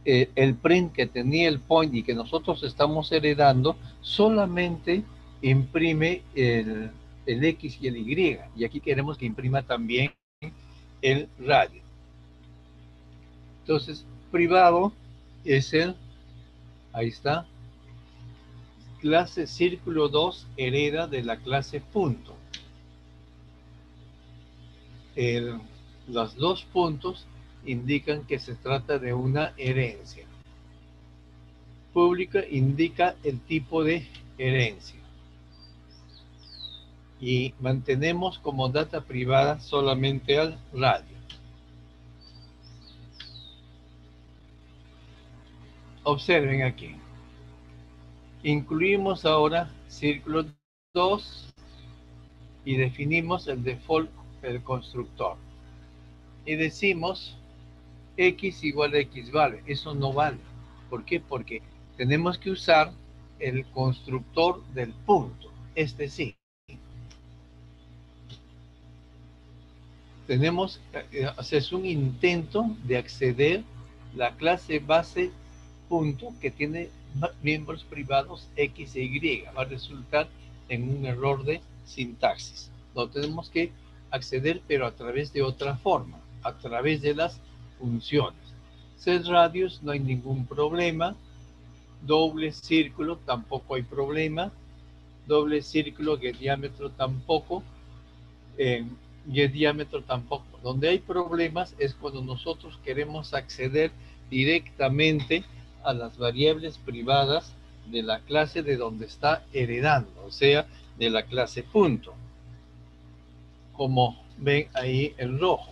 el print que tenía el point y que nosotros estamos heredando, solamente imprime el X y el Y. Y aquí queremos que imprima también el radio. Entonces, privado es ahí está, clase círculo 2 hereda de la clase punto. Los dos puntos indican que se trata de una herencia. Pública indica el tipo de herencia. Y mantenemos como data privada solamente al radio. Observen aquí. Incluimos ahora círculo 2 y definimos el default del constructor. Y decimos X igual a X vale. Eso no vale. ¿Por qué? Porque tenemos que usar el constructor del punto. Este sí. Tenemos, es un intento de acceder la clase base punto que tiene miembros privados X e Y. Va a resultar en un error de sintaxis. Lo tenemos que acceder, pero a través de otra forma, a través de las funciones. setRadius no hay ningún problema. Doble círculo tampoco hay problema. Doble círculo, get diámetro tampoco. Get diámetro tampoco. Donde hay problemas es cuando nosotros queremos acceder directamente a las variables privadas de la clase de donde está heredando, o sea, de la clase punto. Como ven ahí en rojo.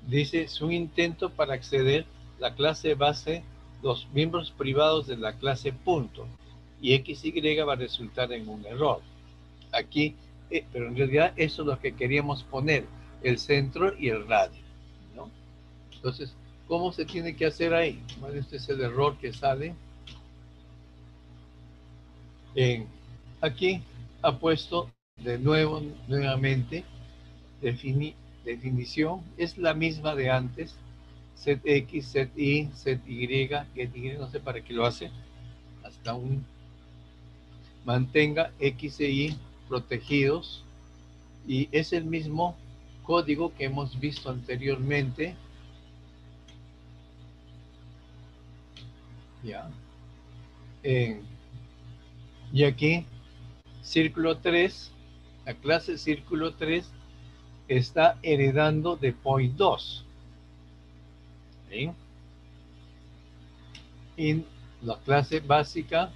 Dice, es un intento para acceder a la clase base, los miembros privados de la clase punto. Y XY va a resultar en un error. Aquí, pero en realidad eso es lo que queríamos poner, el centro y el radio, ¿no? Entonces, ¿cómo se tiene que hacer ahí? Bueno, este es el error que sale. Aquí ha puesto de nuevo, nuevamente, definición, es la misma de antes, set X, set Y, set Y, get Y, no sé para qué lo hace, hasta un mantenga X e Y protegidos, y es el mismo código que hemos visto anteriormente. Ya. Y aquí, círculo 3, la clase círculo 3 está heredando de point 2. ¿Sí? Y la clase básica,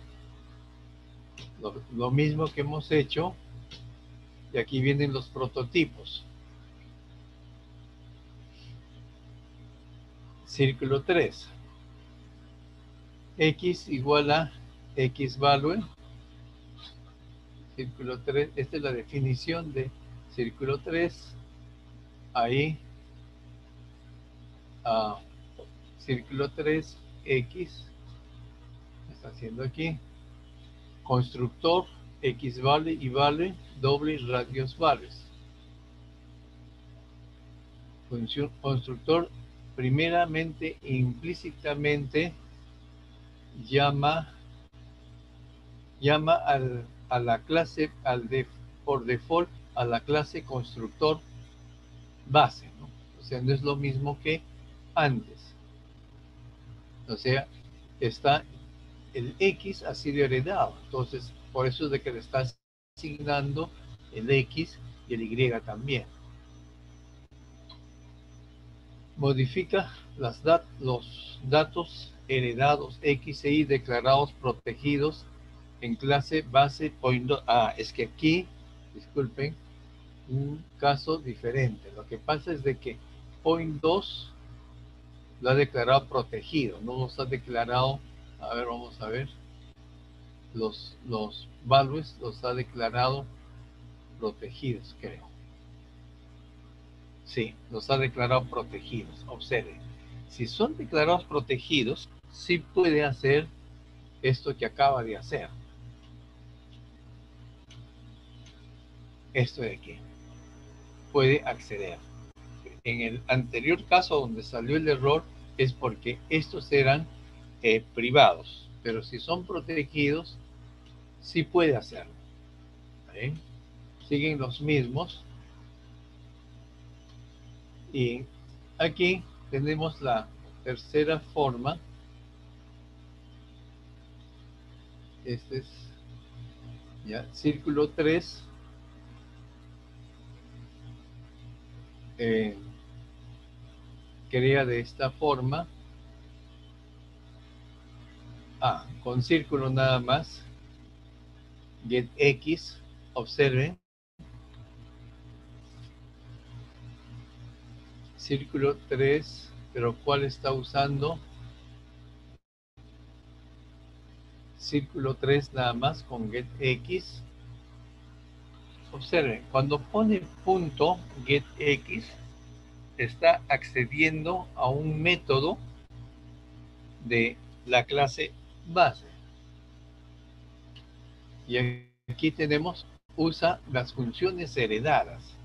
lo mismo que hemos hecho, y aquí vienen los prototipos. Círculo 3. X igual a X value. Círculo 3, esta es la definición de círculo 3. Ahí, círculo 3, X, está haciendo aquí. Constructor, X vale y vale, doble radios vales. Función constructor, primeramente, implícitamente, llama a la clase, por default, a la clase constructor base, ¿no? O sea, no es lo mismo que antes. O sea, está el X ha sido heredado. Entonces, por eso es de que le está asignando el X y el Y también. Modifica los datos heredados X e Y declarados protegidos en clase base point 2. Es que aquí, disculpen, un caso diferente. Lo que pasa es de que point 2 lo ha declarado protegido, no los ha declarado, a ver, vamos a ver, los values los ha declarado protegidos, creo. Sí, los ha declarado protegidos. Observen, si son declarados protegidos, sí puede hacer esto que acaba de hacer. Esto de aquí. Puede acceder. En el anterior caso donde salió el error es porque estos eran privados, pero si son protegidos, sí puede hacerlo. ¿Vale? Siguen los mismos. Y aquí tenemos la tercera forma. Este es ya círculo 3. Crea de esta forma. Con círculo nada más. Get X. Observen. Círculo 3. Pero ¿cuál está usando? Círculo 3 nada más con get X. Observen, cuando pone punto get X, está accediendo a un método de la clase base. Y aquí tenemos, usa las funciones heredadas.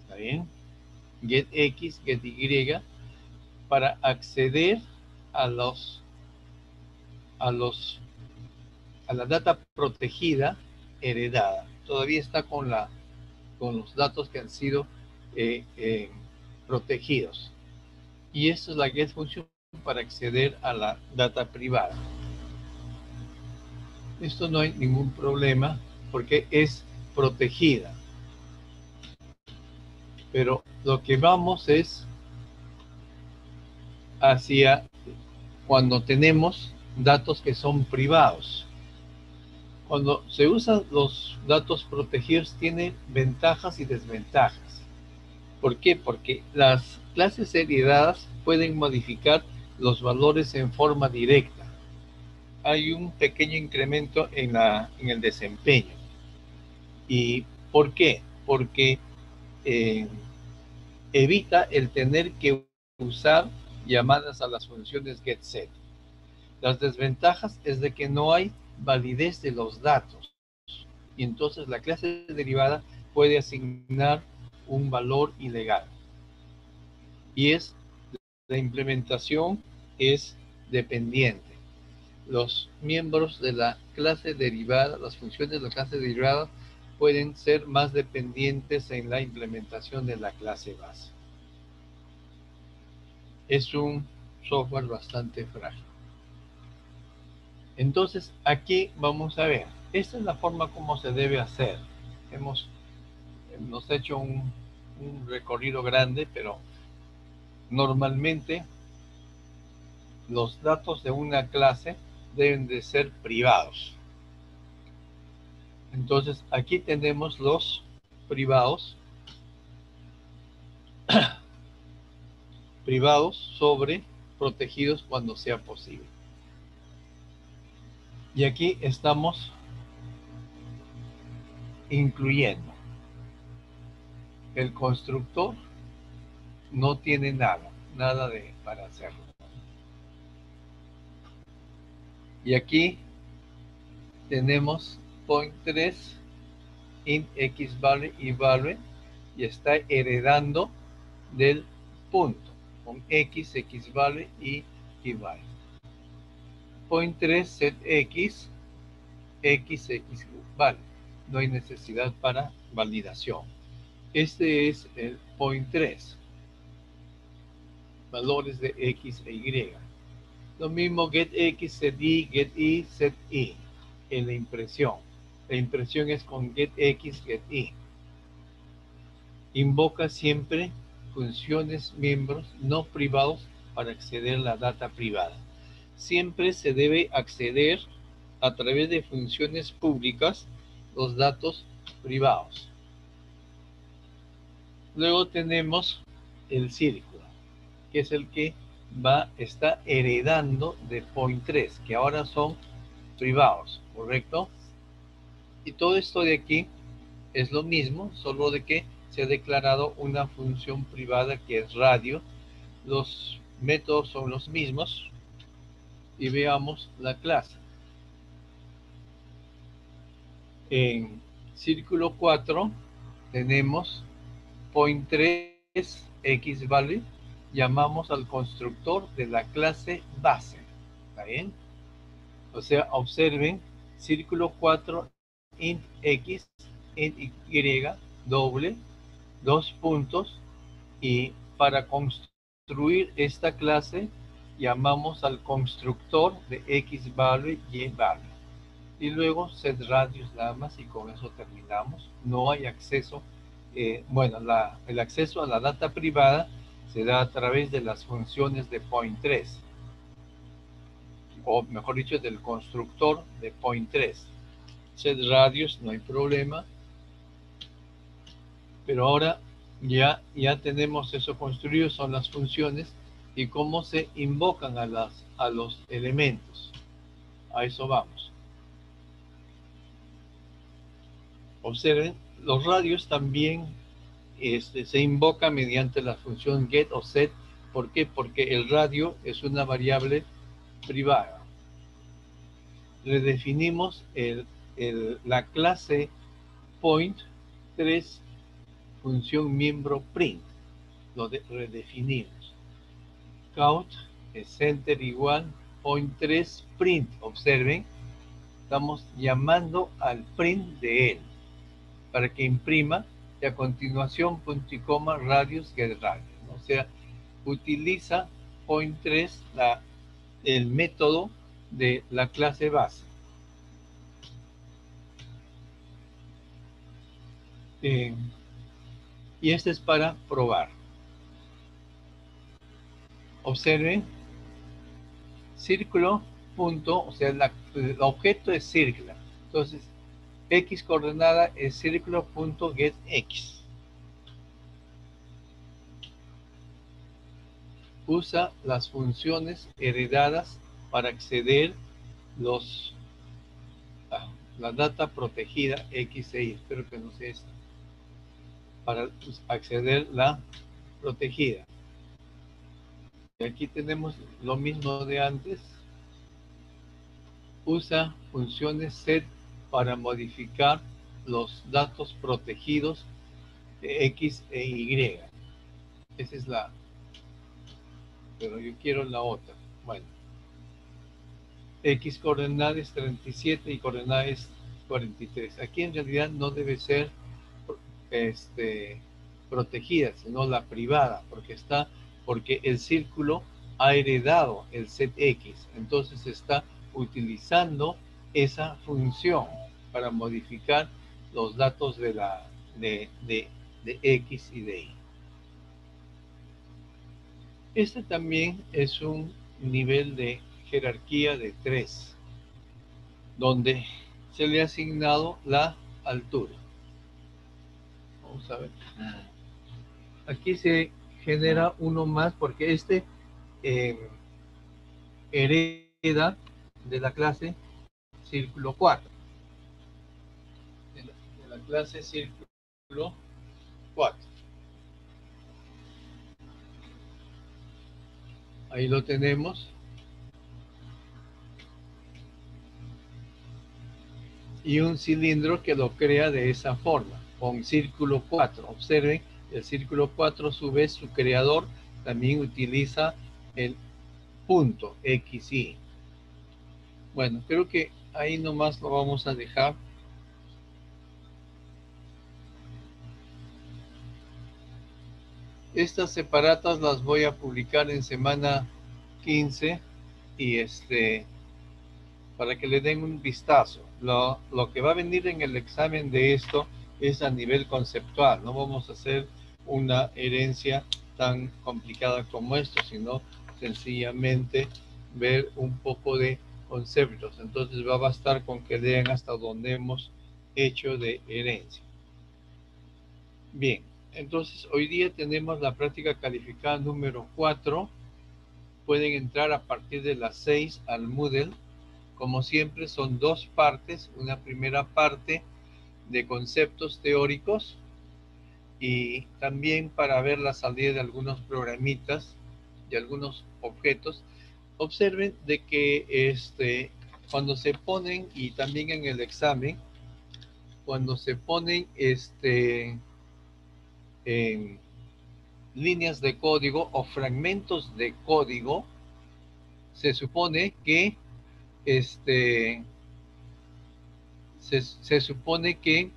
¿Está bien? Get X, get Y, para acceder a la data protegida heredada. Todavía está con los datos que han sido protegidos. Y esta es la get función. para acceder a la data privada. Esto no hay ningún problema porque es protegida. Pero lo que vamos es hacia cuando tenemos datos que son privados. Cuando se usan los datos protegidos tiene ventajas y desventajas. ¿Por qué? Porque las clases heredadas pueden modificar los valores en forma directa. Hay un pequeño incremento en el desempeño. ¿Y por qué? Porque evita el tener que usar llamadas a las funciones getSet. Las desventajas es de que no hay validez de los datos y entonces la clase derivada puede asignar un valor ilegal. Y la implementación es dependiente. Los miembros de la clase derivada, las funciones de la clase derivada pueden ser más dependientes en la implementación de la clase base. Es un software bastante frágil. Entonces, aquí vamos a ver. Esta es la forma como se debe hacer. Hemos hecho un recorrido grande, pero normalmente los datos de una clase deben de ser privados. Entonces, aquí tenemos los privados sobre protegidos cuando sea posible. Y aquí estamos incluyendo. El constructor no tiene nada para hacerlo. Y aquí tenemos point3 int xValue y value y está heredando del punto con x, xValue y value. Point3 setX, x, xValue. No hay necesidad para validación. Este es el point3. Valores de x e y. Lo mismo getX, setY, getY, setY en la impresión. La impresión es con getX, getY. Invoca siempre funciones miembros no privados para acceder a la data privada. Siempre se debe acceder a través de funciones públicas los datos privados. Luego tenemos el círculo, que es el que está heredando de point3, que ahora son privados, ¿correcto? Y todo esto de aquí es lo mismo, solo de que se ha declarado una función privada que es radio. Los métodos son los mismos y veamos la clase. En círculo 4 tenemos point3 xValue, llamamos al constructor de la clase base. ¿Está bien? O sea, observen, círculo 4 int x, int y, doble, 2 puntos, y para construir esta clase llamamos al constructor de xValue y value. Y luego setRadius nada más y con eso terminamos. No hay acceso. El acceso a la data privada se da a través de las funciones de point3, o mejor dicho, del constructor de point3. setRadius no hay problema, pero ahora ya tenemos eso construido, son las funciones y cómo se invocan a los elementos. A eso vamos. Observen, los radios también se invocan mediante la función get o set. ¿Por qué? Porque el radio es una variable privada. Redefinimos la clase point3 función miembro print. Lo redefinimos. Count es center igual point3 print. Observen, estamos llamando al print de él para que imprima, y a continuación punto y coma radius get radius. O sea, utiliza point 3 el método de la clase base. Y este es para probar. Observen, círculo, punto, o sea, el objeto es círculo. Entonces, X coordenada es círculo punto get X. Usa las funciones heredadas para acceder la data protegida X e Y. Espero que no sea esta. Para acceder la protegida. Y aquí tenemos lo mismo de antes. Usa funciones set para modificar los datos protegidos de X e Y. Esa es la... Pero yo quiero la otra. Bueno. X coordenada es 37 y coordenada es 43. Aquí en realidad no debe ser protegida, sino la privada, porque el círculo ha heredado el set X. Entonces está utilizando esa función para modificar los datos de X y de Y. Este también es un nivel de jerarquía de 3, donde se le ha asignado la altura. Vamos a ver. Aquí se genera uno más porque hereda de la clase círculo 4. De la clase círculo 4. Ahí lo tenemos. Y un cilindro que lo crea de esa forma, con círculo 4. Observen, el círculo 4 a su vez, su creador también utiliza el punto X, Y. Bueno, creo que ahí nomás lo vamos a dejar. Estas separatas las voy a publicar en semana 15 y para que le den un vistazo. Lo que va a venir en el examen de esto es a nivel conceptual. No vamos a hacer una herencia tan complicada como esto, sino sencillamente ver un poco de conceptos. Entonces va a bastar con que lean hasta donde hemos hecho de herencia. Bien, entonces hoy día tenemos la práctica calificada número 4. Pueden entrar a partir de las 6 al Moodle. Como siempre son dos partes, una primera parte de conceptos teóricos y también para ver la salida de algunos programitas, de algunos objetos. Observen de que cuando se ponen, y también en el examen, cuando se ponen en líneas de código o fragmentos de código, se supone que se supone que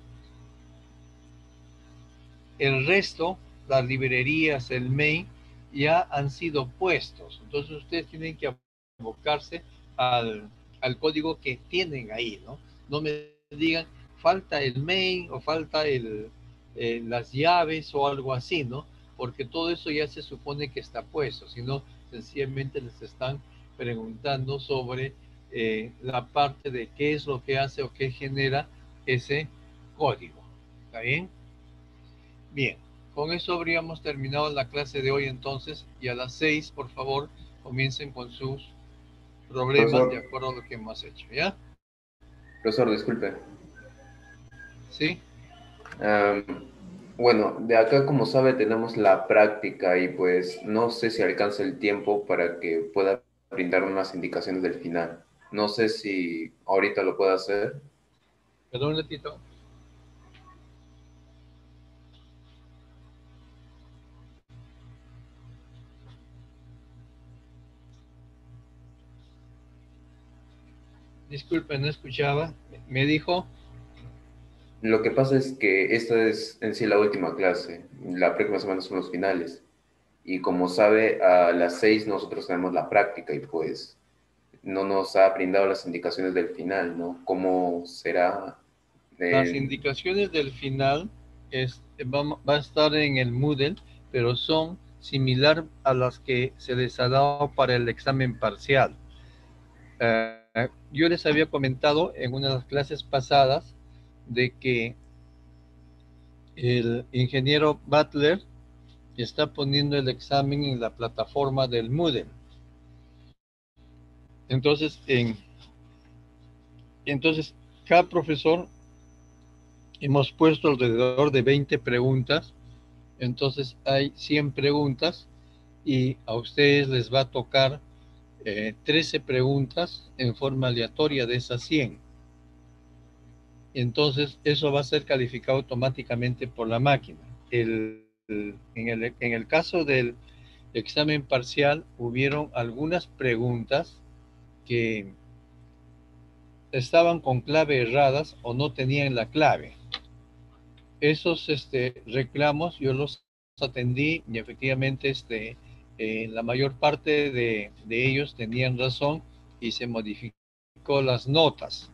el resto, las librerías, el main, ya han sido puestos. Entonces ustedes tienen que abocarse al código que tienen ahí, ¿no? No me digan, falta el main o falta las llaves o algo así, ¿no? Porque todo eso ya se supone que está puesto, sino sencillamente les están preguntando sobre la parte de qué es lo que hace o qué genera ese código. ¿Está bien? Bien, con eso habríamos terminado la clase de hoy entonces, y a las 6, por favor, comiencen con sus problemas de acuerdo a lo que hemos hecho, ¿ya? Profesor, disculpe. ¿Sí? Bueno, de acá, como sabe, tenemos la práctica y pues no sé si alcanza el tiempo para que pueda brindar unas indicaciones del final. No sé si ahorita lo puede hacer. Perdón un ratito. Disculpe, no escuchaba. Me dijo... Lo que pasa es que esta es en sí la última clase. La próxima semana son los finales. Y como sabe, a las 6 nosotros tenemos la práctica y pues no nos ha brindado las indicaciones del final, ¿no? ¿Cómo será? Las indicaciones del final va a estar en el Moodle, pero son similar a las que se les ha dado para el examen parcial. Yo les había comentado en una de las clases pasadas de que el ingeniero Butler está poniendo el examen en la plataforma del Moodle. Entonces, cada profesor hemos puesto alrededor de 20 preguntas. Entonces hay 100 preguntas y a ustedes les va a tocar 13 preguntas en forma aleatoria de esas 100. Entonces eso va a ser calificado automáticamente por la máquina. En el caso del examen parcial hubieron algunas preguntas que estaban con clave erradas o no tenían la clave. Esos reclamos yo los atendí y efectivamente la mayor parte de ellos tenían razón y se modificó las notas.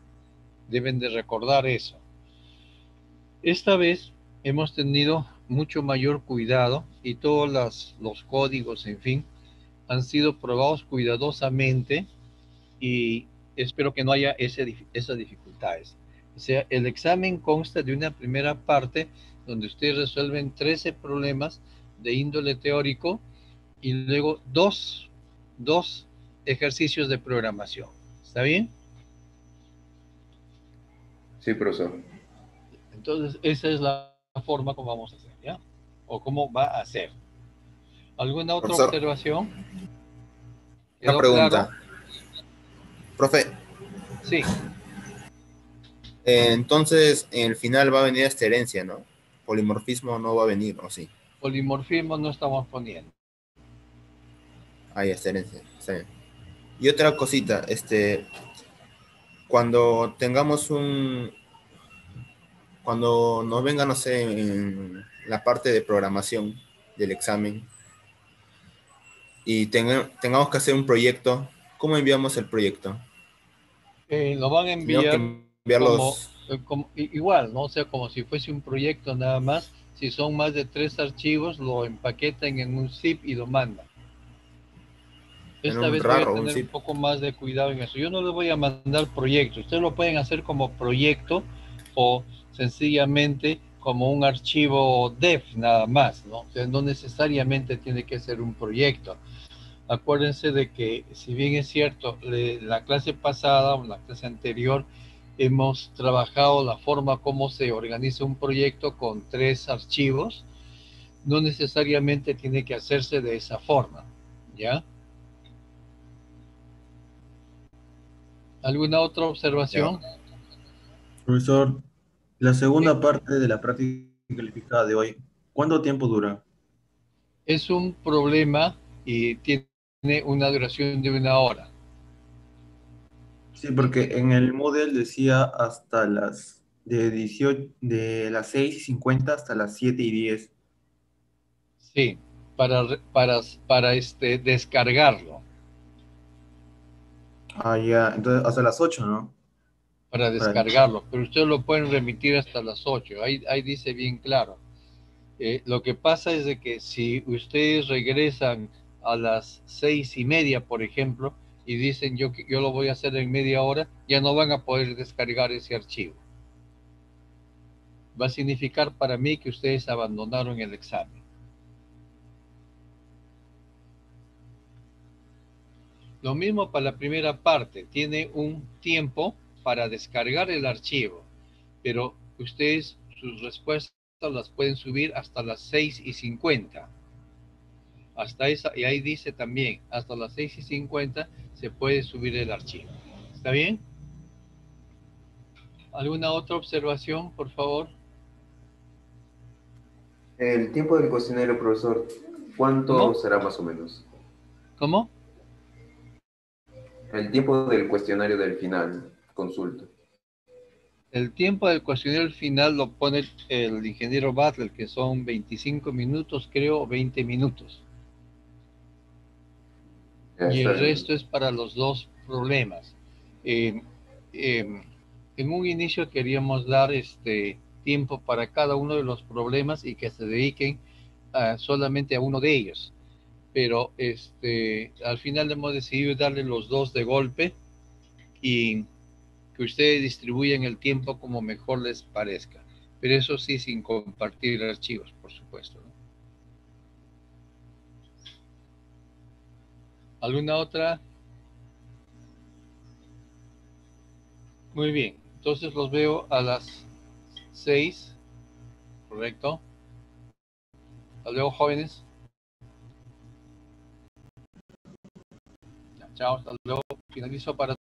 Deben de recordar eso. Esta vez hemos tenido mucho mayor cuidado y todos los códigos, en fin, han sido probados cuidadosamente y espero que no haya esas dificultades. O sea, el examen consta de una primera parte donde ustedes resuelven 13 problemas de índole teórico y luego dos ejercicios de programación. ¿Está bien? Sí, profesor. Entonces, esa es la forma como vamos a hacer, ¿ya? O cómo va a ser. ¿Alguna otra Profesor, observación? una ¿Quedó claro? pregunta. Profe, Sí. entonces en el final va a venir esta herencia, ¿no? Polimorfismo no va a venir, ¿o sí? Polimorfismo no estamos poniendo. Ahí está herencia, está bien. Y otra cosita, cuando tengamos cuando nos venga, no sé, en la parte de programación del examen y tengamos que hacer un proyecto, ¿cómo enviamos el proyecto? Lo van a Tenemos que enviar enviar como, los... igual, ¿no? O sea, como si fuese un proyecto nada más. Si son más de 3 archivos, lo empaquetan en un zip y lo mandan. en Esta un vez voy a RAR o un tener un zip. poco más de cuidado en eso. Yo no les voy a mandar proyectos. Ustedes lo pueden hacer como proyecto o sencillamente como un archivo DEF nada más, ¿no? O sea, no necesariamente tiene que ser un proyecto. Acuérdense de que, si bien es cierto, la clase pasada o la clase anterior hemos trabajado la forma como se organiza un proyecto con 3 archivos, no necesariamente tiene que hacerse de esa forma, ¿ya? ¿Alguna otra Ya. observación? Profesor, la Sí. segunda parte de la práctica calificada de hoy, ¿cuánto tiempo dura? Es un problema y tiene una duración de 1 hora. Sí, porque en el Moodle decía hasta las de 18, de las 6:50 hasta las 7:10. Sí, para descargarlo, Ah, ya, entonces hasta las 8, ¿no? para Para descargarlo, pero ustedes lo pueden remitir hasta las 8. Ahí dice bien claro. Lo que pasa es de que si ustedes regresan a las 6:30, por ejemplo, y dicen yo lo voy a hacer en media hora, ya no van a poder descargar ese archivo. Va a significar para mí que ustedes abandonaron el examen. Lo mismo para la primera parte, tiene un tiempo para descargar el archivo, pero ustedes sus respuestas las pueden subir hasta las 6:50. Hasta esa, y ahí dice también, hasta las 6:50 se puede subir el archivo. ¿Está bien? ¿Alguna otra observación, por favor? El tiempo del cuestionario, profesor, ¿cuánto ¿Cómo? será más o menos? ¿Cómo? El tiempo del cuestionario del final, consulta. El tiempo del cuestionario final lo pone el ingeniero Butler, que son 25 minutos, creo, o 20 minutos. y Está el bien. resto es para los dos problemas. Eh, en un inicio queríamos dar tiempo para cada uno de los problemas y que se dediquen solamente a uno de ellos, pero al final hemos decidido darle los dos de golpe y que ustedes distribuyan el tiempo como mejor les parezca, pero eso sí sin compartir archivos, por supuesto, ¿no? ¿Alguna otra? Muy bien, entonces los veo a las 6, ¿correcto? Hasta luego, jóvenes. Chao, hasta luego. Finalizo para